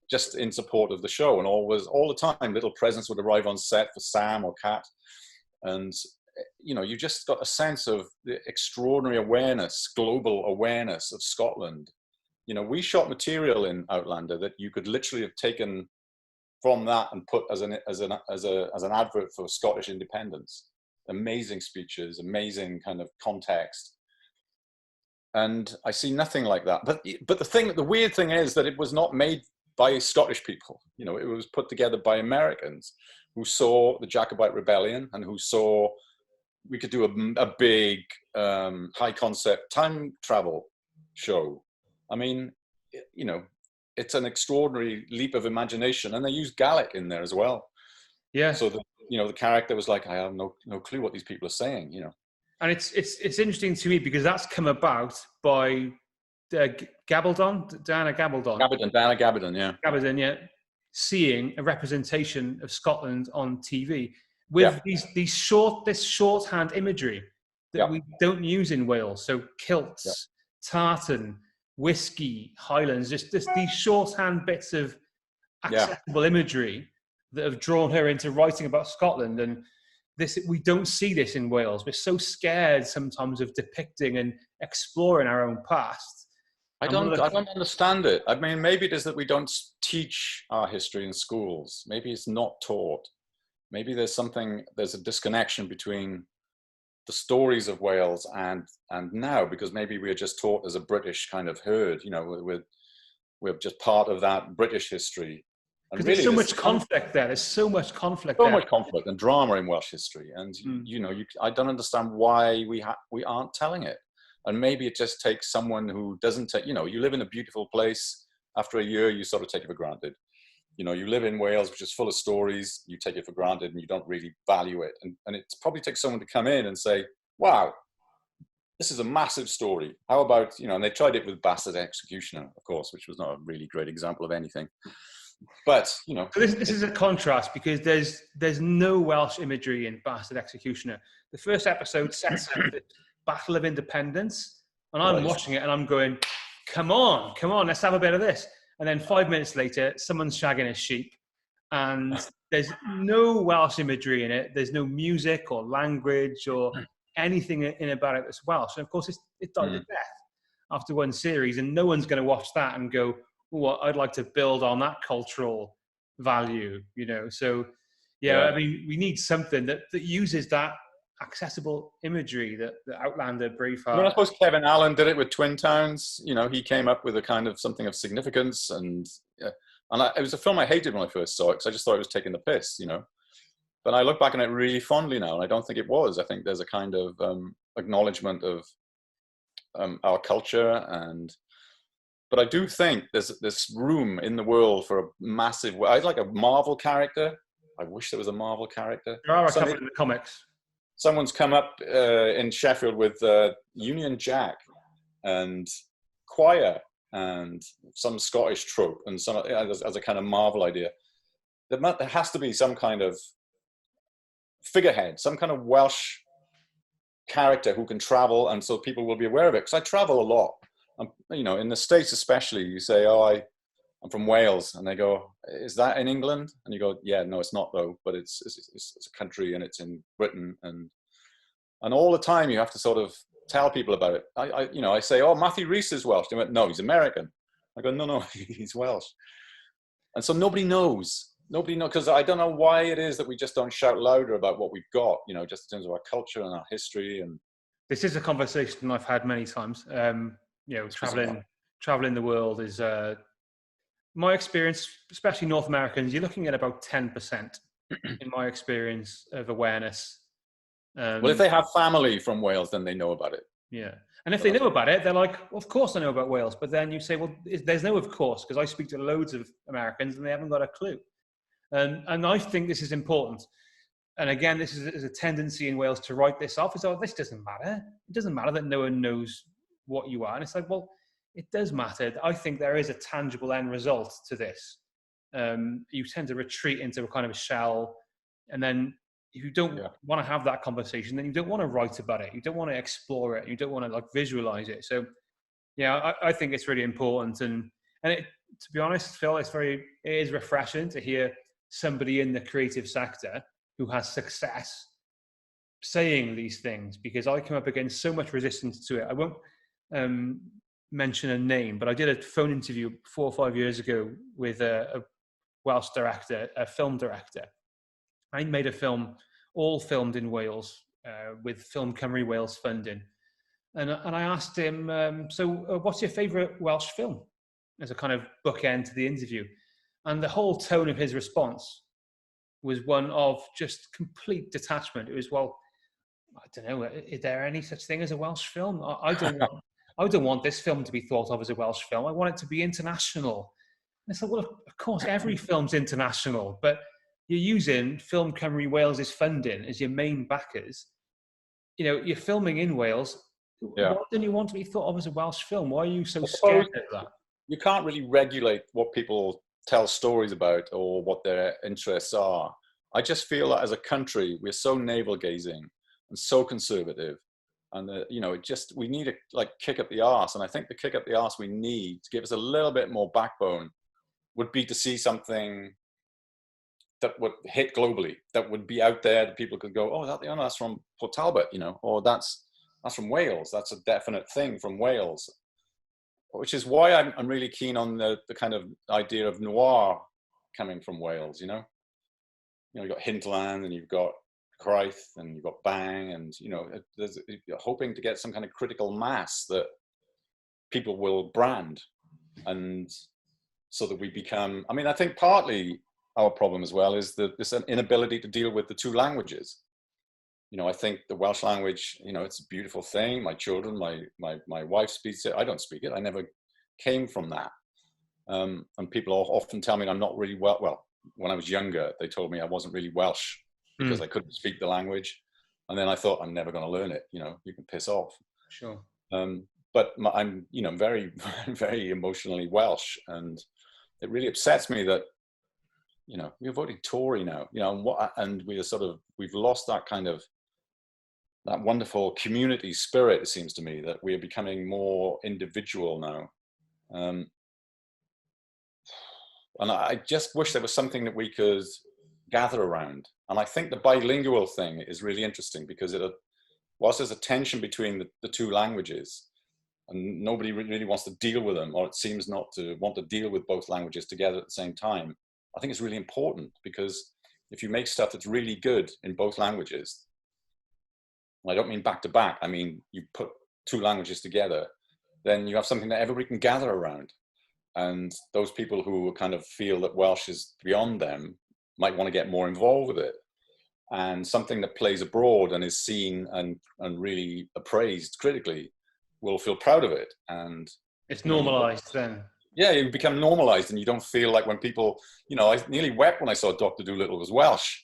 Speaker 2: just in support of the show. And all the time, little presents would arrive on set for Sam or Kat. And, you just got a sense of the extraordinary awareness, global awareness of Scotland. We shot material in Outlander that you could literally have taken from that and put as an advert for Scottish independence. Amazing speeches, amazing kind of context. And I see nothing like that. But the weird thing is that it was not made by Scottish people. It was put together by Americans who saw the Jacobite Rebellion and who saw we could do a big high concept time travel show. I mean, it's an extraordinary leap of imagination, and they used Gaelic in there as well. Yeah. So the character was like, I have no clue what these people are saying.
Speaker 1: And it's interesting to me because that's come about by Diana Gabaldon,
Speaker 2: Diana Gabaldon, yeah.
Speaker 1: Gabaldon, yeah, seeing a representation of Scotland on TV with this shorthand imagery that we don't use in Wales. So kilts, tartan, whiskey, Highlands, just these shorthand bits of accessible imagery that have drawn her into writing about Scotland. And we don't see this in Wales. We're so scared sometimes of depicting and exploring our own past.
Speaker 2: I don't understand it. I mean, maybe it is that we don't teach our history in schools. Maybe it's not taught. Maybe there's a disconnection between the stories of Wales and now, because maybe we're just taught as a British kind of herd, you know, we're just part of that British history.
Speaker 1: Because really, there's so much conflict there. There's so much conflict.
Speaker 2: So much conflict and drama in Welsh history, and you know, I don't understand why we aren't telling it. And maybe it just takes someone who doesn't take. You know, you live in a beautiful place. After a year, you sort of take it for granted. You know, you live in Wales, which is full of stories. You take it for granted, and you don't really value it. And it probably takes someone to come in and say, "Wow, this is a massive story. How about, you know?" And they tried it with Bastard Executioner, of course, which was not a really great example of anything. But, you know,
Speaker 1: so this is a contrast, because there's no Welsh imagery in Bastard Executioner. The first episode sets up the Battle of Independence, and I'm watching it and I'm going, come on, let's have a bit of this. And then 5 minutes later, someone's shagging a sheep, and there's no Welsh imagery in it. There's no music or language or anything in about it that's Welsh. And of course, it died to death after one series, and no one's going to watch that and go, well, I'd like to build on that cultural value, you know. So, I mean, we need something that uses that accessible imagery that Outlander, Braveheart.
Speaker 2: I mean, I suppose Kevin Allen did it with Twin Towns. You know, he came up with a kind of something of significance, and it was a film I hated when I first saw it, because I just thought it was taking the piss, you know. But I look back on it really fondly now, and I don't think it was. I think there's a kind of acknowledgement of our culture, but I do think there's this room in the world for a massive. I'd like a Marvel character. I wish there was a Marvel character.
Speaker 1: There are a couple in the comics.
Speaker 2: Someone's come up in Sheffield with Union Jack and choir and some Scottish trope and some as a kind of Marvel idea. There has to be some kind of figurehead, some kind of Welsh character who can travel, and so people will be aware of it. Because I travel a lot. You know, in the States especially, you say, "Oh, I'm from Wales," and they go, "Is that in England?" And you go, "Yeah, no, it's not though, but it's a country, and it's in Britain." And all the time you have to sort of tell people about it. I say, "Oh, Matthew Rhys is Welsh." They went, "No, he's American." I go, "No, he's Welsh." And so nobody knows, because I don't know why it is that we just don't shout louder about what we've got, you know, just in terms of our culture and our history. And
Speaker 1: this is a conversation I've had many times. You know, traveling the world is my experience, especially North Americans. You're looking at about 10%, in my experience, of awareness.
Speaker 2: Well, if they have family from Wales, then they know about it.
Speaker 1: Yeah, and if they know about it, they're like, well, "Of course I know about Wales." But then you say, "Well, there's no of course," because I speak to loads of Americans and they haven't got a clue. And I think this is important. And again, this is a tendency in Wales to write this off as, "Oh, this doesn't matter. It doesn't matter that no one knows what you are." And it's like, well, it does matter. I think there is a tangible end result to this. You tend to retreat into a kind of a shell, and then if you don't want to have that conversation, then you don't want to write about it. You don't want to explore it. You don't want to like visualize it. So, I think it's really important. And to be honest, Phil, it is refreshing to hear somebody in the creative sector who has success saying these things, because I come up against so much resistance to it. I won't mention a name, but I did a phone interview 4 or 5 years ago with a Welsh director, a film director. I made a film, all filmed in Wales, with Film Cymru Wales funding. And I asked him, what's your favourite Welsh film? As a kind of bookend to the interview. And the whole tone of his response was one of just complete detachment. It was, well, I don't know, is there any such thing as a Welsh film? I don't want this film to be thought of as a Welsh film. I want it to be international. And it's like, well, of course, every film's international, but you're using Film Cymru Wales' funding as your main backers. You know, you're filming in Wales.
Speaker 2: Yeah.
Speaker 1: Why don't you want to be thought of as a Welsh film? Why are you so scared of that?
Speaker 2: You can't really regulate what people tell stories about or what their interests are. I just feel that as a country, we're so navel-gazing and so conservative. And, we need a kick up the arse. And I think the kick up the arse we need to give us a little bit more backbone would be to see something that would hit globally, that would be out there, that people could go, oh, that's from Port Talbot, or that's from Wales. That's a definite thing from Wales, which is why I'm really keen on the kind of idea of noir coming from Wales. You've got Hinterland, and you've got Crieff, and you've got Bang, and you're hoping to get some kind of critical mass that people will brand, and so that we become. I mean, I think partly our problem as well is this inability to deal with the two languages. I think the Welsh language, it's a beautiful thing. My children, my wife speaks it. I don't speak it. I never came from that. And people often tell me I'm not really well, when I was younger, they told me I wasn't really Welsh because I couldn't speak the language. And then I thought, I'm never going to learn it. You can piss off.
Speaker 1: Sure.
Speaker 2: But I'm, very, very emotionally Welsh. And it really upsets me that, we're voting Tory now, and we've lost that kind of, that wonderful community spirit. It seems to me that we are becoming more individual now. And I just wish there was something that we could gather around. And I think the bilingual thing is really interesting because whilst there's a tension between the two languages and nobody really wants to deal with them, or it seems not to want to deal with both languages together at the same time, I think it's really important, because if you make stuff that's really good in both languages, I don't mean back to back, I mean, you put two languages together, then you have something that everybody can gather around. And those people who kind of feel that Welsh is beyond them might want to get more involved with it. And something that plays abroad and is seen and really appraised critically will feel proud of it. And
Speaker 1: it's normalized then.
Speaker 2: Yeah, you become normalized, and you don't feel like when people, I nearly wept when I saw Dr. Dolittle was Welsh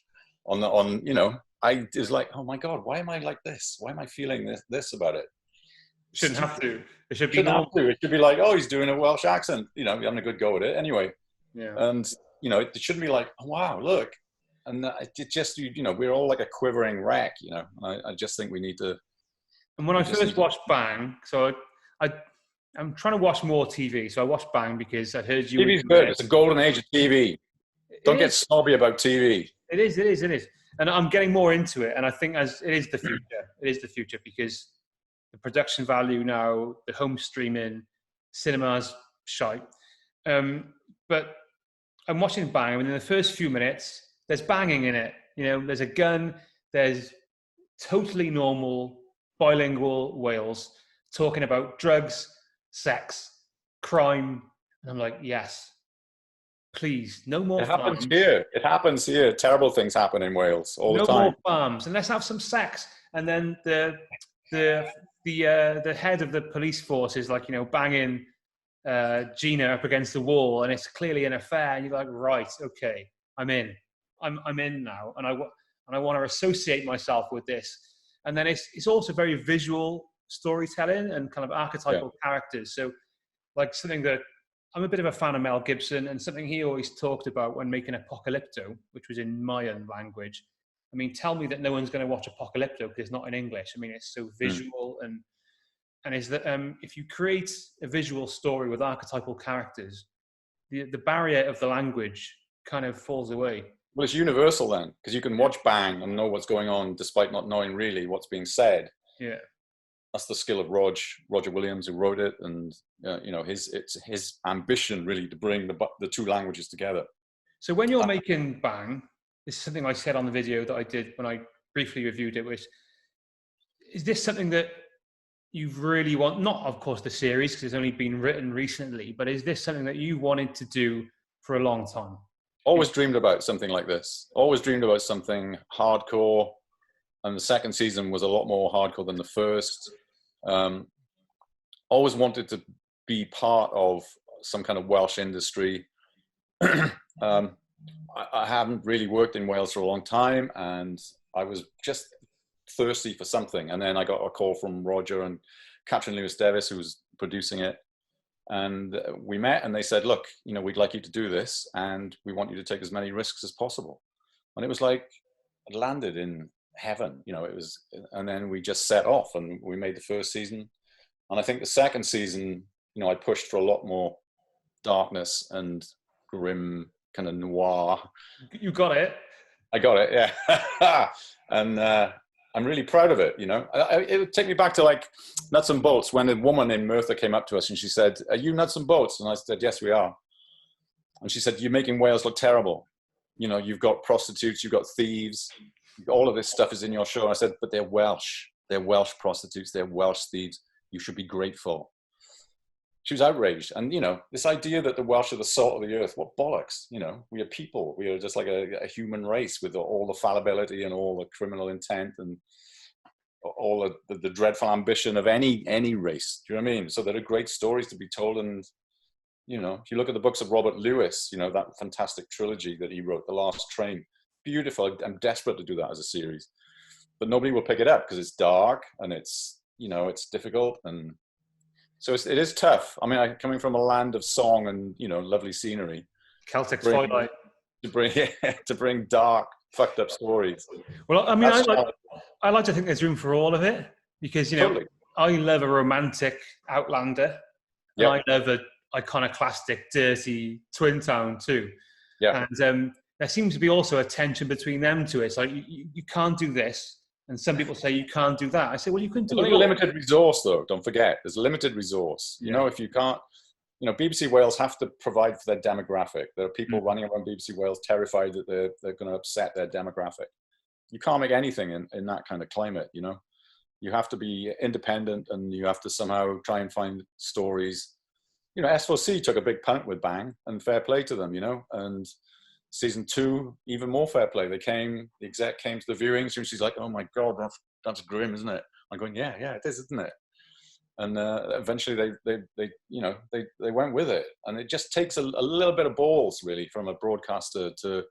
Speaker 2: I was like, oh my God, why am I like this? Why am I feeling this about it?
Speaker 1: Shouldn't have to. It should be
Speaker 2: Shouldn't have to. It should be like, oh, he's doing a Welsh accent. You're having a good go at it anyway.
Speaker 1: Yeah.
Speaker 2: And it shouldn't be like, oh, wow, look. And it just, we're all like a quivering wreck. I just think we need to.
Speaker 1: And when I first watched Bang, so I'm trying to watch more TV. So I watched Bang because I heard you.
Speaker 2: TV's good. It's a golden age of TV. Don't get snobby about TV.
Speaker 1: It is. And I'm getting more into it. And I think it is the future. It is the future because the production value now, the home streaming, cinemas, shite. But I'm watching Bang, and in the first few minutes, there's banging in it. There's a gun, there's totally normal bilingual Wales talking about drugs, sex, crime. And I'm like, yes, please, no more farms.
Speaker 2: It happens here. Terrible things happen in Wales all the time.
Speaker 1: No more farms, and let's have some sex. And then the head of the police force is like, banging Gina up against the wall, and it's clearly an affair. And you're like, right, okay, I'm in. I'm in now, and I want to associate myself with this. And then it's also very visual storytelling and kind of archetypal characters. So, like something that I'm a bit of a fan of Mel Gibson, and something he always talked about when making Apocalypto, which was in Mayan language. I mean, tell me that no one's going to watch Apocalypto because it's not in English. I mean, it's so visual and is that if you create a visual story with archetypal characters, the barrier of the language kind of falls away.
Speaker 2: Well, it's universal then, because you can watch Bang and know what's going on despite not knowing really what's being said.
Speaker 1: Yeah,
Speaker 2: that's the skill of Roger Williams, who wrote it, and it's his ambition really to bring the two languages together.
Speaker 1: So when you're making Bang, this is something I said on the video that I did when I briefly reviewed it. Is this something that you really want? Not, of course, the series, because it's only been written recently, but is this something that you wanted to do for a long time?
Speaker 2: Always dreamed about something like this. Always dreamed about something hardcore. And the second season was a lot more hardcore than the first. Always wanted to be part of some kind of Welsh industry. I haven't really worked in Wales for a long time, and I was just thirsty for something. And then I got a call from Roger and Catherine Lewis-Davies, who was producing it. And we met, and they said, look, we'd like you to do this, and we want you to take as many risks as possible. And it was like, it landed in heaven, it was, and then we just set off, and we made the first season. And I think the second season, I pushed for a lot more darkness and grim kind of noir.
Speaker 1: You got it.
Speaker 2: I got it, yeah. And I'm really proud of it, you know. It would take me back to like Nuts and Bolts, when a woman named Merthyr came up to us and she said, "Are you Nuts and Bolts?" And I said, "Yes, we are." And she said, "You're making Wales look terrible. You know, you've got prostitutes, you've got thieves, all of this stuff is in your show." And I said, "But they're Welsh. They're Welsh prostitutes. They're Welsh thieves. You should be grateful." She was outraged. And, you know, this idea that the Welsh are the salt of the earth, what bollocks. You know, we are people. We are just like a human race with all the fallibility and all the criminal intent and all of the dreadful ambition of any race. Do you know what I mean? So there are great stories to be told. And, you know, if you look at the books of Robert Lewis, you know, that fantastic trilogy that he wrote, The Last Train, beautiful. I'm desperate to do that as a series. But nobody will pick it up because it's dark and it's, you know, it's difficult. And so it is tough. I mean, coming from a land of song and, you know, lovely scenery.
Speaker 1: Celtic twilight.
Speaker 2: To bring dark, fucked up stories.
Speaker 1: Well, I mean, I like to think there's room for all of it because, you know, totally. I love a romantic Outlander. Yep. And I love an iconoclastic, dirty Twin Town too.
Speaker 2: Yeah.
Speaker 1: And there seems to be also a tension between them two. It's like, you can't do this. And some people say you can't do that. I say, well, you can do it.
Speaker 2: There's limited resource, though. Don't forget, there's limited resource. You know, if you can't, you know, BBC Wales have to provide for their demographic. There are people running around BBC Wales terrified that they're going to upset their demographic. You can't make anything in that kind of climate. You know, you have to be independent, and you have to somehow try and find stories. You know, S4C took a big punt with Bang, and fair play to them. You know, and season 2, even more fair play. The exec came to the viewings and she's like, "Oh my God, that's grim, isn't it?" I'm going, yeah, it is, isn't it? And eventually they went with it. And it just takes a little bit of balls, really, from a broadcaster to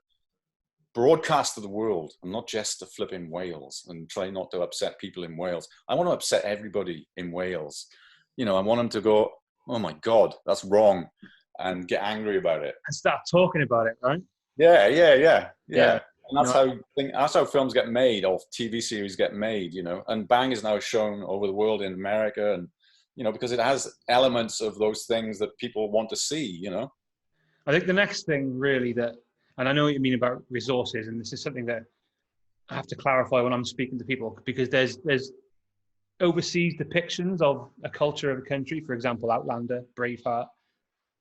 Speaker 2: broadcast to the world, and not just to flip in Wales and try not to upset people in Wales. I want to upset everybody in Wales. You know, I want them to go, "Oh my God, that's wrong," and get angry about it.
Speaker 1: And start talking about it, right?
Speaker 2: Yeah. And that's how films get made, or TV series get made, you know. And Bang is now shown over the world in America, and, you know, because it has elements of those things that people want to see, you know.
Speaker 1: I think the next thing really and I know what you mean about resources, and this is something that I have to clarify when I'm speaking to people, because there's overseas depictions of a culture of a country, for example, Outlander, Braveheart,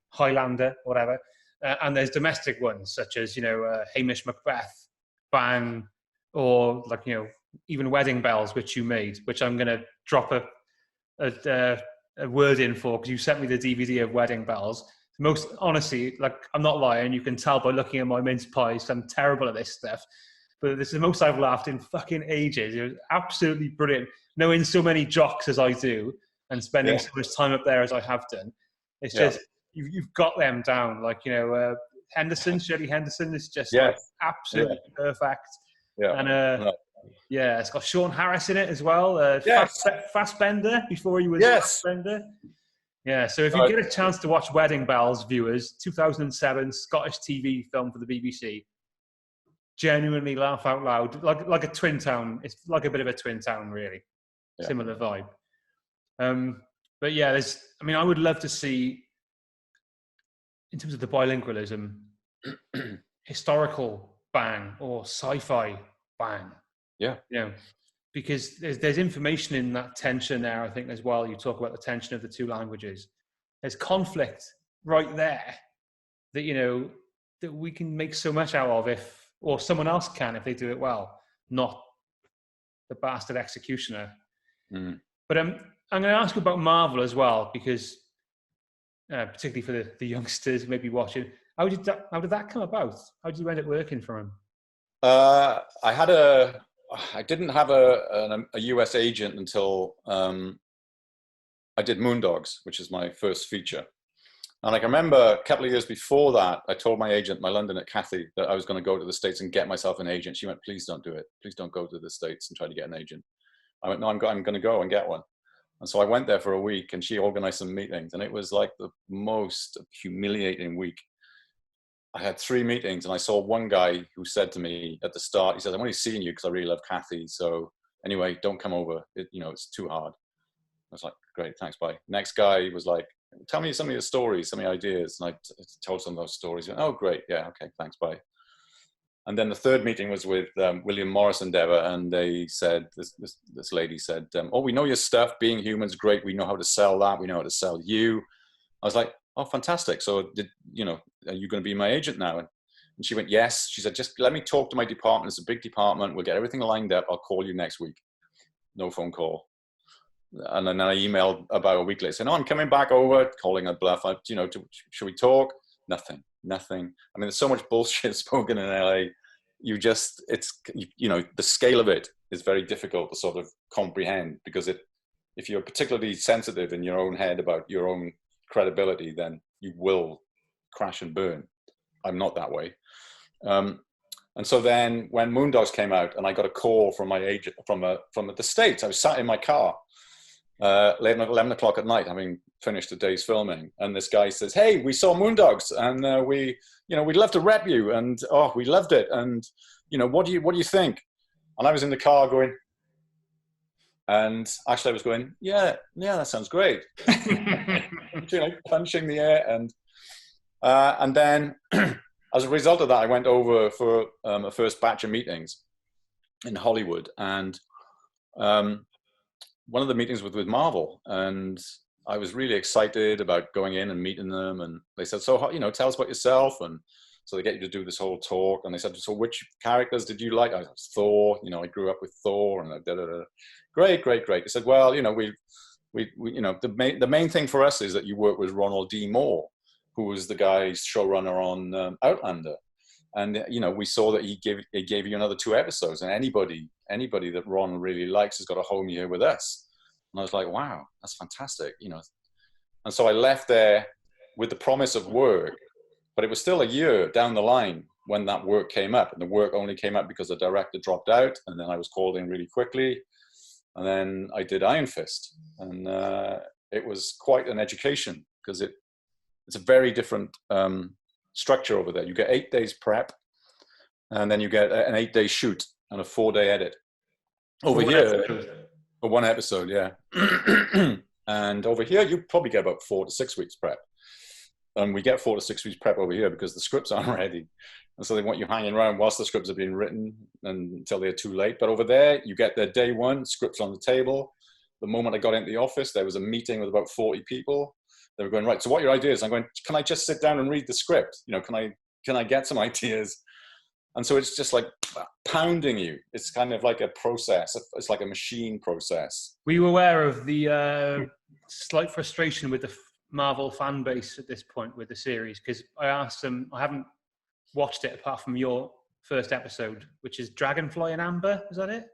Speaker 1: Highlander, whatever. And there's domestic ones, such as, you know, Hamish Macbeth, Bang, or like, you know, even Wedding Bells, which you made, which I'm going to drop a word in for, because you sent me the DVD of Wedding Bells. Most honestly, like, I'm not lying, you can tell by looking at my mince pies, I'm terrible at this stuff. But this is the most I've laughed in fucking ages. It was absolutely brilliant. Knowing so many jocks as I do, and spending so much time up there as I have done, it's just... You've got them down, like, you know, Shirley Henderson is just like absolutely perfect. Yeah. And it's got Sean Harris in it as well. Fassbender before he was Fassbender. Yeah, so if you get a chance to watch Wedding Bells, viewers, 2007 Scottish TV film for the BBC, genuinely laugh out loud, like a Twin Town. It's like a bit of a Twin Town, really. Similar vibe. But yeah, I would love to see, in terms of the bilingualism, historical Bang or sci-fi Bang.
Speaker 2: Yeah.
Speaker 1: You know, because there's information in that tension there, I think, as well. You talk about the tension of the two languages. There's conflict right there that, you know, that we can make so much out of or someone else can if they do it well, not the bastard executioner. But I'm going to ask you about Marvel as well, because particularly for the youngsters maybe watching, how did that come about? How did you end up working for him?
Speaker 2: I didn't have a US agent until I did Moondogs, which is my first feature. And I can remember a couple of years before that, I told my agent, my Londoner Kathy, that I was going to go to the States and get myself an agent. She went, "Please don't do it. Please don't go to the States and try to get an agent." I went, "No, I'm going to go and get one." And so I went there for a week, and she organized some meetings, and it was like the most humiliating week. I had 3 meetings, and I saw one guy who said to me at the start, he said, "I'm only seeing you because I really love Kathy. So anyway, don't come over. It's too hard." I was like, "Great, thanks, bye." Next guy was like, tell me some of your stories, some of your ideas. And I told some of those stories. Went, oh, great. Yeah. Okay. Thanks. Bye. And then the third meeting was with William Morris Endeavour, and they said, this lady said, oh, we know your stuff. Being Human's great. We know how to sell that. We know how to sell you. I was like, oh, fantastic. So are you going to be my agent now? And she went, yes. She said, just let me talk to my department. It's a big department. We'll get everything lined up. I'll call you next week. No phone call. And then I emailed about a week later saying, oh, I'm coming back over, calling a bluff. Should we talk? Nothing. I mean, there's so much bullshit spoken in LA. The scale of it is very difficult to sort of comprehend, because if you're particularly sensitive in your own head about your own credibility, then you will crash and burn. I'm not that way. And so then when Moondogs came out and I got a call from my agent from the States, I was sat in my car late at 11 o'clock at night, having finished a day's filming, and this guy says, hey, we saw Moondogs, and we'd love to rep you, and oh, we loved it, and what do you think? And I was in the car going, and actually I was going, yeah, that sounds great. Punching the air, and then as a result of that, I went over for a first batch of meetings in Hollywood, and one of the meetings was with Marvel, and I was really excited about going in and meeting them. And they said, so, tell us about yourself. And so they get you to do this whole talk. And they said, so which characters did you like? I was Thor, I grew up with Thor, and Great. They said, well, the main thing for us is that you work with Ronald D. Moore, who was the guy's showrunner on Outlander. And, we saw that he gave you another 2 episodes, and anybody that Ron really likes has got a home here with us. And I was like, wow, that's fantastic, And so I left there with the promise of work, but it was still a year down the line when that work came up. And the work only came up because the director dropped out, and then I was called in really quickly. And then I did Iron Fist, and it was quite an education, because it's a very different structure over there. You get 8 days prep, and then you get an 8-day shoot and a 4-day edit. Over here, for 1 episode, yeah. And over here, you probably get about 4 to 6 weeks prep. And we get 4 to 6 weeks prep over here because the scripts aren't ready. And so they want you hanging around whilst the scripts are being written until they're too late. But over there, you get their day 1, scripts on the table. The moment I got into the office, there was a meeting with about 40 people. They were going, right, so what are your ideas? I'm going, can I just sit down and read the script? Can I get some ideas? And so it's just like pounding you. It's kind of like a process. It's like a machine process.
Speaker 1: Were you aware of the slight frustration with the Marvel fan base at this point with the series? Because I asked them, I haven't watched it apart from your first episode, which is Dragonfly and Amber. Is that it?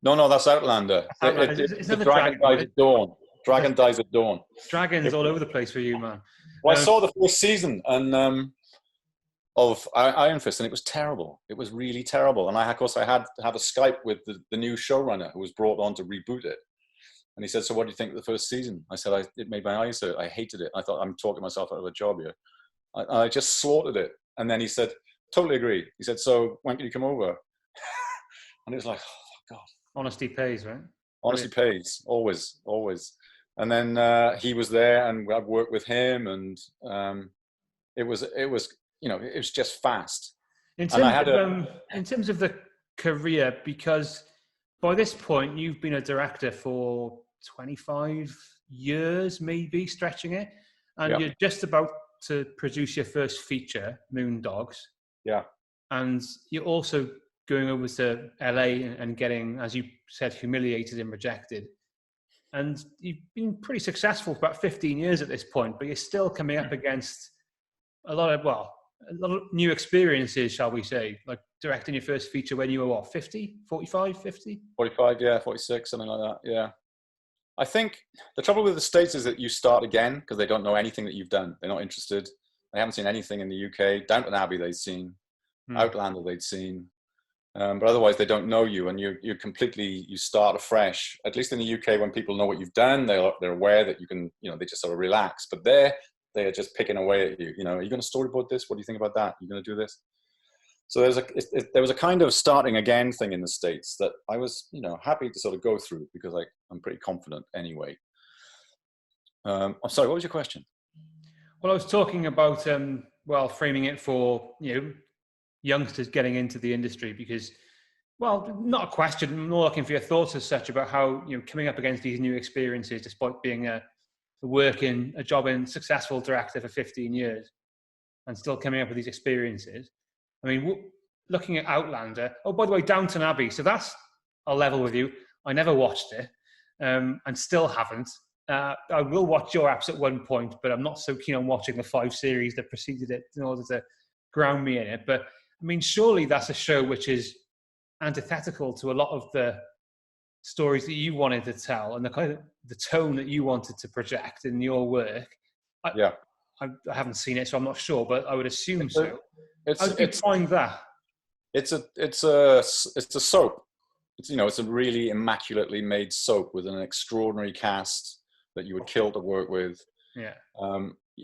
Speaker 2: No, that's Outlander.
Speaker 1: It's
Speaker 2: the Dragon dies at dawn. Dragon dies at dawn.
Speaker 1: Dragons all over the place for you, man.
Speaker 2: Well, I saw the first season of Iron Fist, and it was terrible. It was really terrible. And I had a Skype with the new showrunner who was brought on to reboot it. And he said, so what do you think of the first season? I said, it made my eyes hurt. I hated it. I thought, I'm talking myself out of a job here. I just slaughtered it. And then he said, totally agree. He said, so when can you come over? And it was like, oh, God.
Speaker 1: Honesty pays, right?
Speaker 2: Honesty pays, always. And then he was there, and I'd worked with him, and it was just fast.
Speaker 1: In terms of the career, because by this point you've been a director for 25 years, maybe stretching it, and you're just about to produce your first feature, Moondogs.
Speaker 2: Yeah.
Speaker 1: And you're also going over to LA and getting, as you said, humiliated and rejected. And you've been pretty successful for about 15 years at this point, but you're still coming up against a lot of new experiences, shall we say, like directing your first feature when you were 50, 45, 50?
Speaker 2: 45, yeah, 46, something like that, yeah. I think the trouble with the States is that you start again because they don't know anything that you've done. You're not interested. They haven't seen anything in the UK. Downton Abbey they'd seen. Outlander they'd seen. But otherwise they don't know you, and you start afresh. At least in the UK, when people know what you've done, they're aware that you can, they just sort of relax. But there, they are just picking away at you. Are you going to storyboard this? What do you think about that? Are you going to do this? So there was a kind of starting again thing in the States that I was, happy to sort of go through because I'm pretty confident anyway. I'm sorry, what was your question?
Speaker 1: Well, I was talking about, well, framing it for, youngsters getting into the industry because, well, not a question, I'm more looking for your thoughts as such about how, coming up against these new experiences, despite being a job in successful director for 15 years and still coming up with these experiences. I mean, looking at Outlander, oh, by the way, Downton Abbey. So that's a level with you. I never watched it and still haven't. I will watch your apps at one point, but I'm not so keen on watching the 5 series that preceded it in order to ground me in it. But I mean, surely that's a show which is antithetical to a lot of the stories that you wanted to tell and the kind of the tone that you wanted to project in your work. I haven't seen it, so I'm not sure, but I would assume so. How do you find that?
Speaker 2: It's a soap. It's a really immaculately made soap with an extraordinary cast that you would kill to work with.
Speaker 1: Yeah.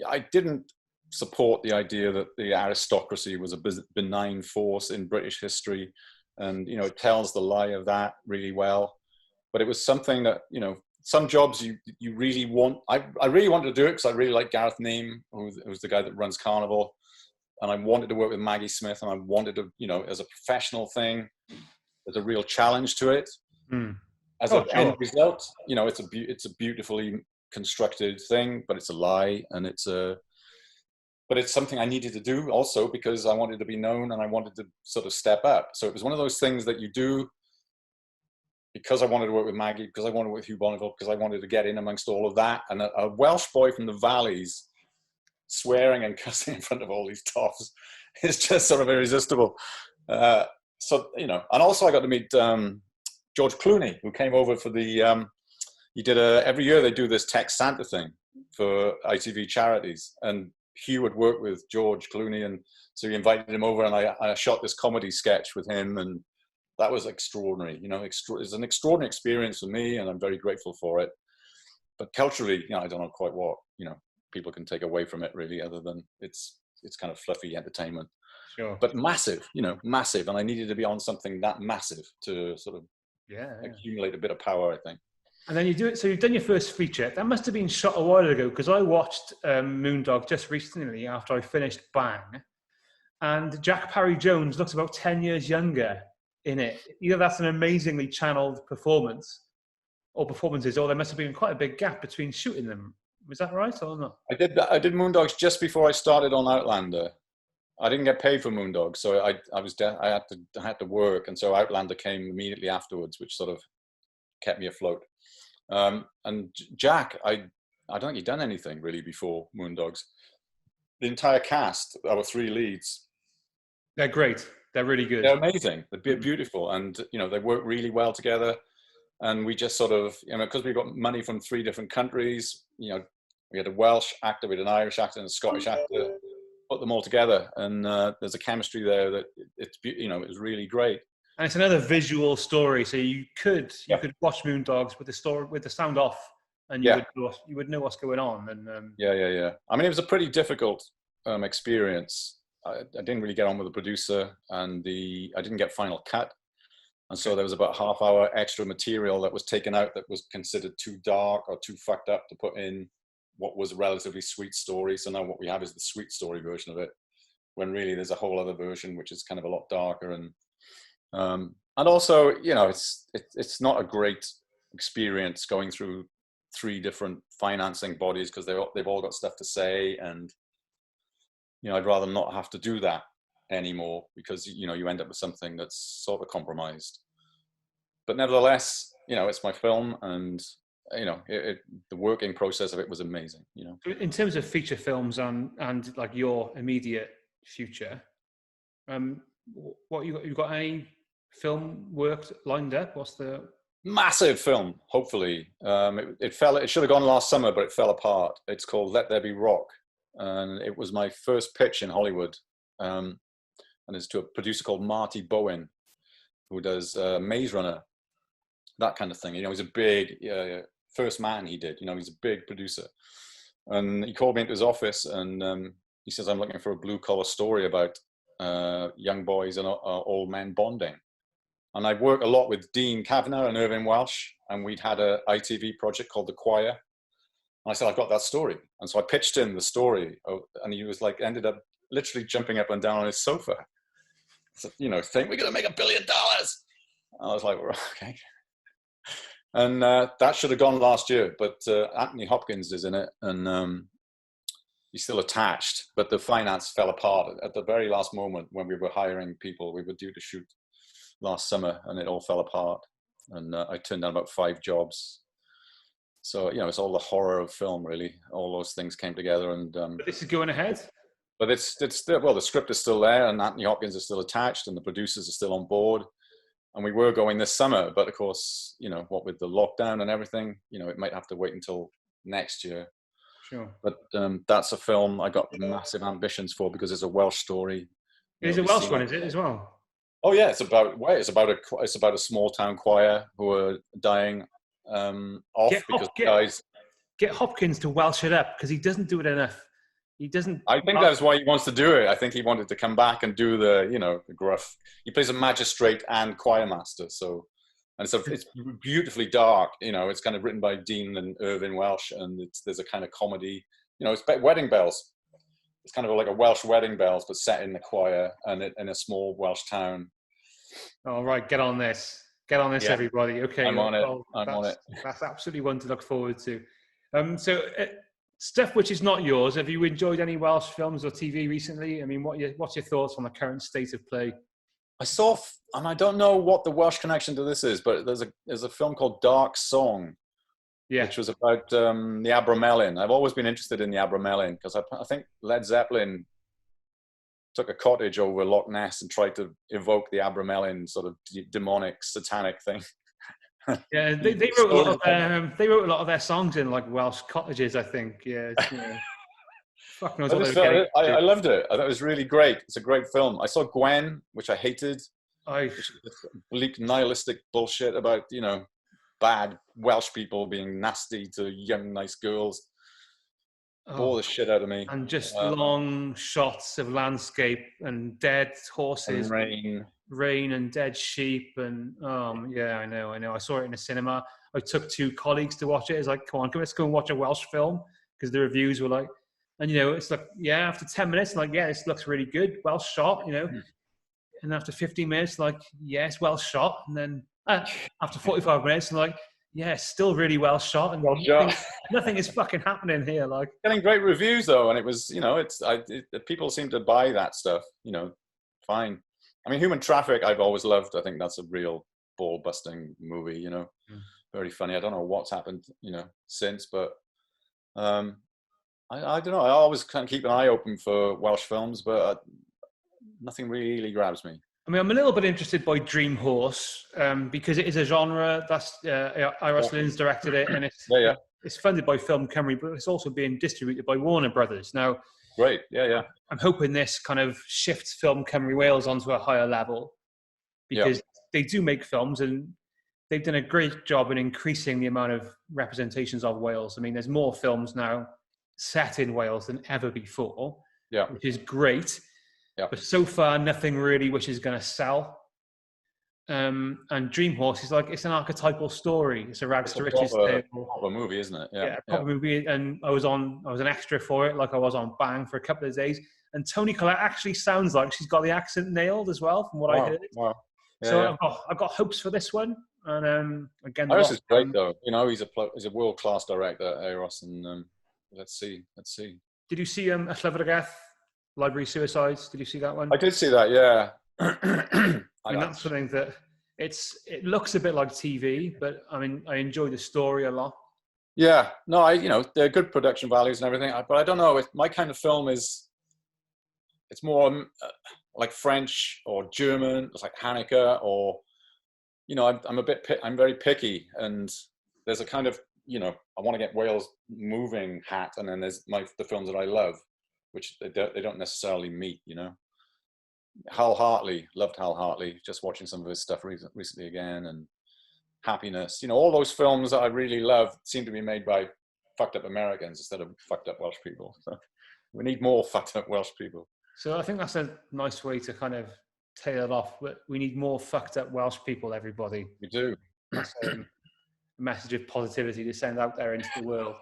Speaker 2: I didn't support the idea that the aristocracy was a benign force in British history, and it tells the lie of that really well. But it was something that some jobs you really want. I really wanted to do it because I really like Gareth Neame, who's the guy that runs Carnival, and I wanted to work with Maggie Smith, and I wanted to as a professional thing. There's a real challenge to it. As an end result, it's a beautifully constructed thing, but it's a lie, and but it's something I needed to do also because I wanted to be known and I wanted to sort of step up. So it was one of those things that you do because I wanted to work with Maggie, because I wanted to work with Hugh Bonneville, because I wanted to get in amongst all of that. And a Welsh boy from the valleys swearing and cussing in front of all these toffs is just sort of irresistible. And also I got to meet George Clooney, who came over for he did every year they do this Tech Santa thing for ITV charities. And Hugh had worked with George Clooney, and so he invited him over, and I shot this comedy sketch with him, and that was extraordinary. It's an extraordinary experience for me, and I'm very grateful for it. But culturally, I don't know quite what people can take away from it really, other than it's kind of fluffy entertainment.
Speaker 1: Sure.
Speaker 2: But massive, massive, and I needed to be on something that massive to sort of accumulate a bit of power, I think.
Speaker 1: And then you do it. So you've done your first feature. That must have been shot a while ago because I watched Moondog just recently after I finished Bang, and Jack Parry Jones looks about 10 years younger in it. Either that's an amazingly channeled performance or performances, or there must have been quite a big gap between shooting them. Was that right or not?
Speaker 2: I did Moondogs just before I started on Outlander. I didn't get paid for Moondog, so I had to work, and so Outlander came immediately afterwards, which sort of kept me afloat. And Jack, I don't think he'd done anything really before Moondogs. The entire cast, our 3 leads,
Speaker 1: they're great. They're really good.
Speaker 2: They're amazing. They're beautiful, and they work really well together. And we just sort of, because we got money from 3 different countries. We had a Welsh actor, we had an Irish actor, and a Scottish actor. Put them all together, and there's a chemistry there that it was really great.
Speaker 1: And it's another visual story, so you could watch Moondogs with the sound off, and you would know what's going on. And
Speaker 2: I mean, it was a pretty difficult experience. I didn't really get on with the producer, and I didn't get final cut, and so there was about half-hour extra material that was taken out that was considered too dark or too fucked up to put in what was a relatively sweet story. So now what we have is the sweet story version of it, when really there's a whole other version which is kind of a lot darker. And also, it's not a great experience going through 3 different financing bodies because they've all got stuff to say, and I'd rather not have to do that anymore because you end up with something that's sort of compromised. But nevertheless, it's my film, and the working process of it was amazing.
Speaker 1: In terms of feature films and like your immediate future, what you got any film work lined up? What's the
Speaker 2: massive film? Hopefully, it should have gone last summer, but it fell apart. It's called Let There Be Rock, and it was my first pitch in Hollywood, and it's to a producer called Marty Bowen, who does Maze Runner, that kind of thing. He's a big First Man. He did. He's a big producer, and he called me into his office, and he says, "I'm looking for a blue collar story about young boys and old men bonding." And I work a lot with Dean Kavanagh and Irving Welsh, and we'd had a ITV project called The Choir. I said, I've got that story. And so I pitched him the story, and he was like, ended up literally jumping up and down on his sofa. So, saying, we're going to make $1 billion. I was like, well, okay. And that should have gone last year, but Anthony Hopkins is in it, and he's still attached, but the finance fell apart at the very last moment when we were hiring people. We were due to shoot last summer, and it all fell apart. And I turned down about 5 jobs. So, it's all the horror of film, really. All those things came together. And
Speaker 1: but this is going ahead?
Speaker 2: But it's still, well, the script is still there, and Anthony Hopkins is still attached, and the producers are still on board. And we were going this summer, but of course, what with the lockdown and everything, it might have to wait until next year.
Speaker 1: Sure.
Speaker 2: But that's a film I got massive ambitions for because it's a Welsh story.
Speaker 1: It is a Welsh one, is it, as well?
Speaker 2: Oh yeah, it's about a small town choir who are dying off
Speaker 1: Get Hopkins to Welsh it up, because he doesn't do it enough. He doesn't.
Speaker 2: I think that's why he wants to do it. I think he wanted to come back and do the gruff. He plays a magistrate and choir master, and it's beautifully dark. It's kind of written by Dean and Irvin Welsh, and there's a kind of comedy. It's wedding bells. It's kind of like a Welsh wedding bells, but set in the choir and in a small Welsh town.
Speaker 1: All right, get on this. Get on this, yeah. Everybody. Okay,
Speaker 2: I'm on it.
Speaker 1: That's absolutely one to look forward to. Stuff which is not yours. Have you enjoyed any Welsh films or TV recently? I mean, what's your thoughts on the current state of play?
Speaker 2: I saw, and I don't know what the Welsh connection to this is, but there's a film called Dark Song, which was about the Abramelin. I've always been interested in the Abramelin because I think Led Zeppelin took a cottage over Loch Ness and tried to evoke the Abramelin sort of demonic, satanic thing.
Speaker 1: Yeah, they wrote a lot of their songs in like Welsh cottages, I think. Yeah, fuck knows what
Speaker 2: I loved it. I thought it was really great. It's a great film. I saw Gwen, which I hated. Bleak nihilistic bullshit about bad Welsh people being nasty to young nice girls. Bore the shit out of me.
Speaker 1: And just long shots of landscape and dead horses.
Speaker 2: And
Speaker 1: rain and dead sheep and I know. I saw it in a cinema. I took 2 colleagues to watch it. It's like, come on, let's go and watch a Welsh film, because the reviews were like, and it's like, yeah, after 10 minutes, like, yeah, this looks really good, well shot, and after 15 minutes, like, yeah, it's well shot, and then after 45 minutes, like, yeah, it's still really well shot, and nothing is fucking happening here. Like,
Speaker 2: getting great reviews though, and it was, people seem to buy that stuff, fine. I mean, Human Traffic, I've always loved. I think that's a real ball-busting movie, very funny. I don't know what's happened, since, but I don't know. I always kind of keep an eye open for Welsh films, but nothing really grabs me.
Speaker 1: I mean, I'm a little bit interested by Dream Horse because it is a genre. That's Iros Lynn's directed it, and it's funded by Film Cymru, but it's also being distributed by Warner Brothers. Now,
Speaker 2: great, yeah.
Speaker 1: I'm hoping this kind of shifts Film Cymru Wales onto a higher level, because they do make films, and they've done a great job in increasing the amount of representations of Wales. I mean, there's more films now set in Wales than ever before, which is great. But so far, nothing really which is going to sell. And Dream Horse is like, it's an archetypal story. It's a rags to riches tale.
Speaker 2: Proper movie, isn't it?
Speaker 1: Yeah, proper movie. And I was an extra for it, like I was on Bang for a couple of days. And Toni Collette actually sounds like she's got the accent nailed as well, from what I heard.
Speaker 2: Wow. Yeah,
Speaker 1: so I've got hopes for this one. And again,
Speaker 2: Iros is great though. He's a world-class director, Iros, and let's see.
Speaker 1: Did you see A Llyfrgell, Library Suicides? Did you see that one?
Speaker 2: I did see that, yeah.
Speaker 1: I mean, that's something that it looks a bit like TV, but I mean, I enjoy the story a lot.
Speaker 2: Yeah, no, they're good production values and everything, but I don't know. My kind of film it's more like French or German. It's like Haneke, or I'm very picky, and there's a kind of I want to get Wales moving hat, and then there's the films that I love, which they don't necessarily meet. Hal Hartley, loved Hal Hartley. Just watching some of his stuff recently again, and Happiness. All those films that I really love seem to be made by fucked up Americans instead of fucked up Welsh people. So we need more fucked up Welsh people.
Speaker 1: So I think that's a nice way to kind of tail it off. But we need more fucked up Welsh people, everybody.
Speaker 2: We do.
Speaker 1: That's a message of positivity to send out there into the world.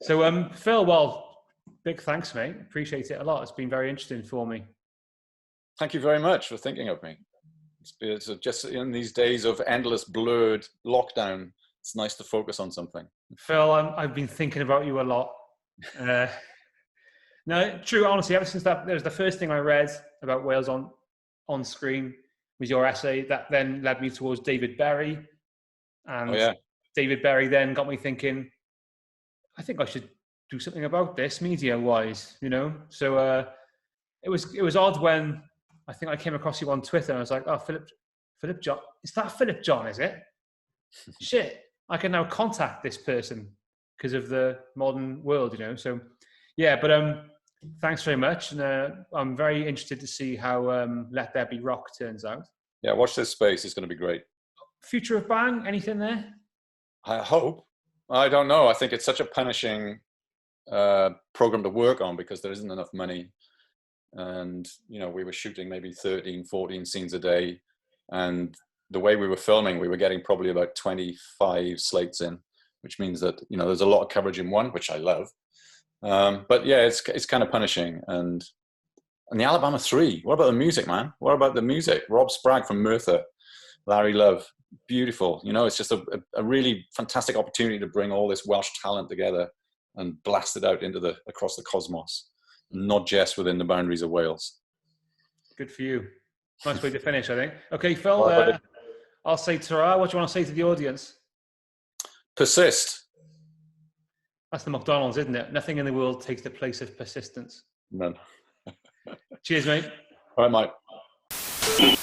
Speaker 1: So, Phil, well, big thanks, mate. Appreciate it a lot. It's been very interesting for me.
Speaker 2: Thank you very much for thinking of me. It's just in these days of endless blurred lockdown, it's nice to focus on something.
Speaker 1: Phil, I've been thinking about you a lot. No, true, honestly, ever since that was the first thing I read about Wales on screen was your essay that then led me towards David Berry. And David Berry then got me thinking, I think I should do something about this media-wise, you know? So it was odd when I think I came across you on Twitter and I was like, oh, Philip John, is that Philip John, is it? Shit, I can now contact this person because of the modern world, you know? So, yeah, but thanks very much. And I'm very interested to see how Let There Be Rock turns out.
Speaker 2: Yeah, watch this space. It's going to be great.
Speaker 1: Future of Bang, anything there?
Speaker 2: I hope. I don't know. I think it's such a punishing program to work on because there isn't enough money. And, you know, we were shooting maybe 13, 14 scenes a day. And the way we were filming, we were getting probably about 25 slates in, which means that, you know, there's a lot of coverage in one, which I love. But yeah, it's kind of punishing. And the Alabama 3, what about the music, man? What about the music? Rob Spragg from Merthyr, Larry Love, beautiful. You know, it's just a really fantastic opportunity to bring all this Welsh talent together and blast it out into across the cosmos, not just within the boundaries of Wales.
Speaker 1: Good for you. Nice way to finish, I think. Okay, Phil, I'll say ta-ra. What do you want to say to the audience?
Speaker 2: Persist.
Speaker 1: That's the McDonald's, isn't it? Nothing in the world takes the place of persistence.
Speaker 2: None.
Speaker 1: Cheers, mate.
Speaker 2: All right, mate.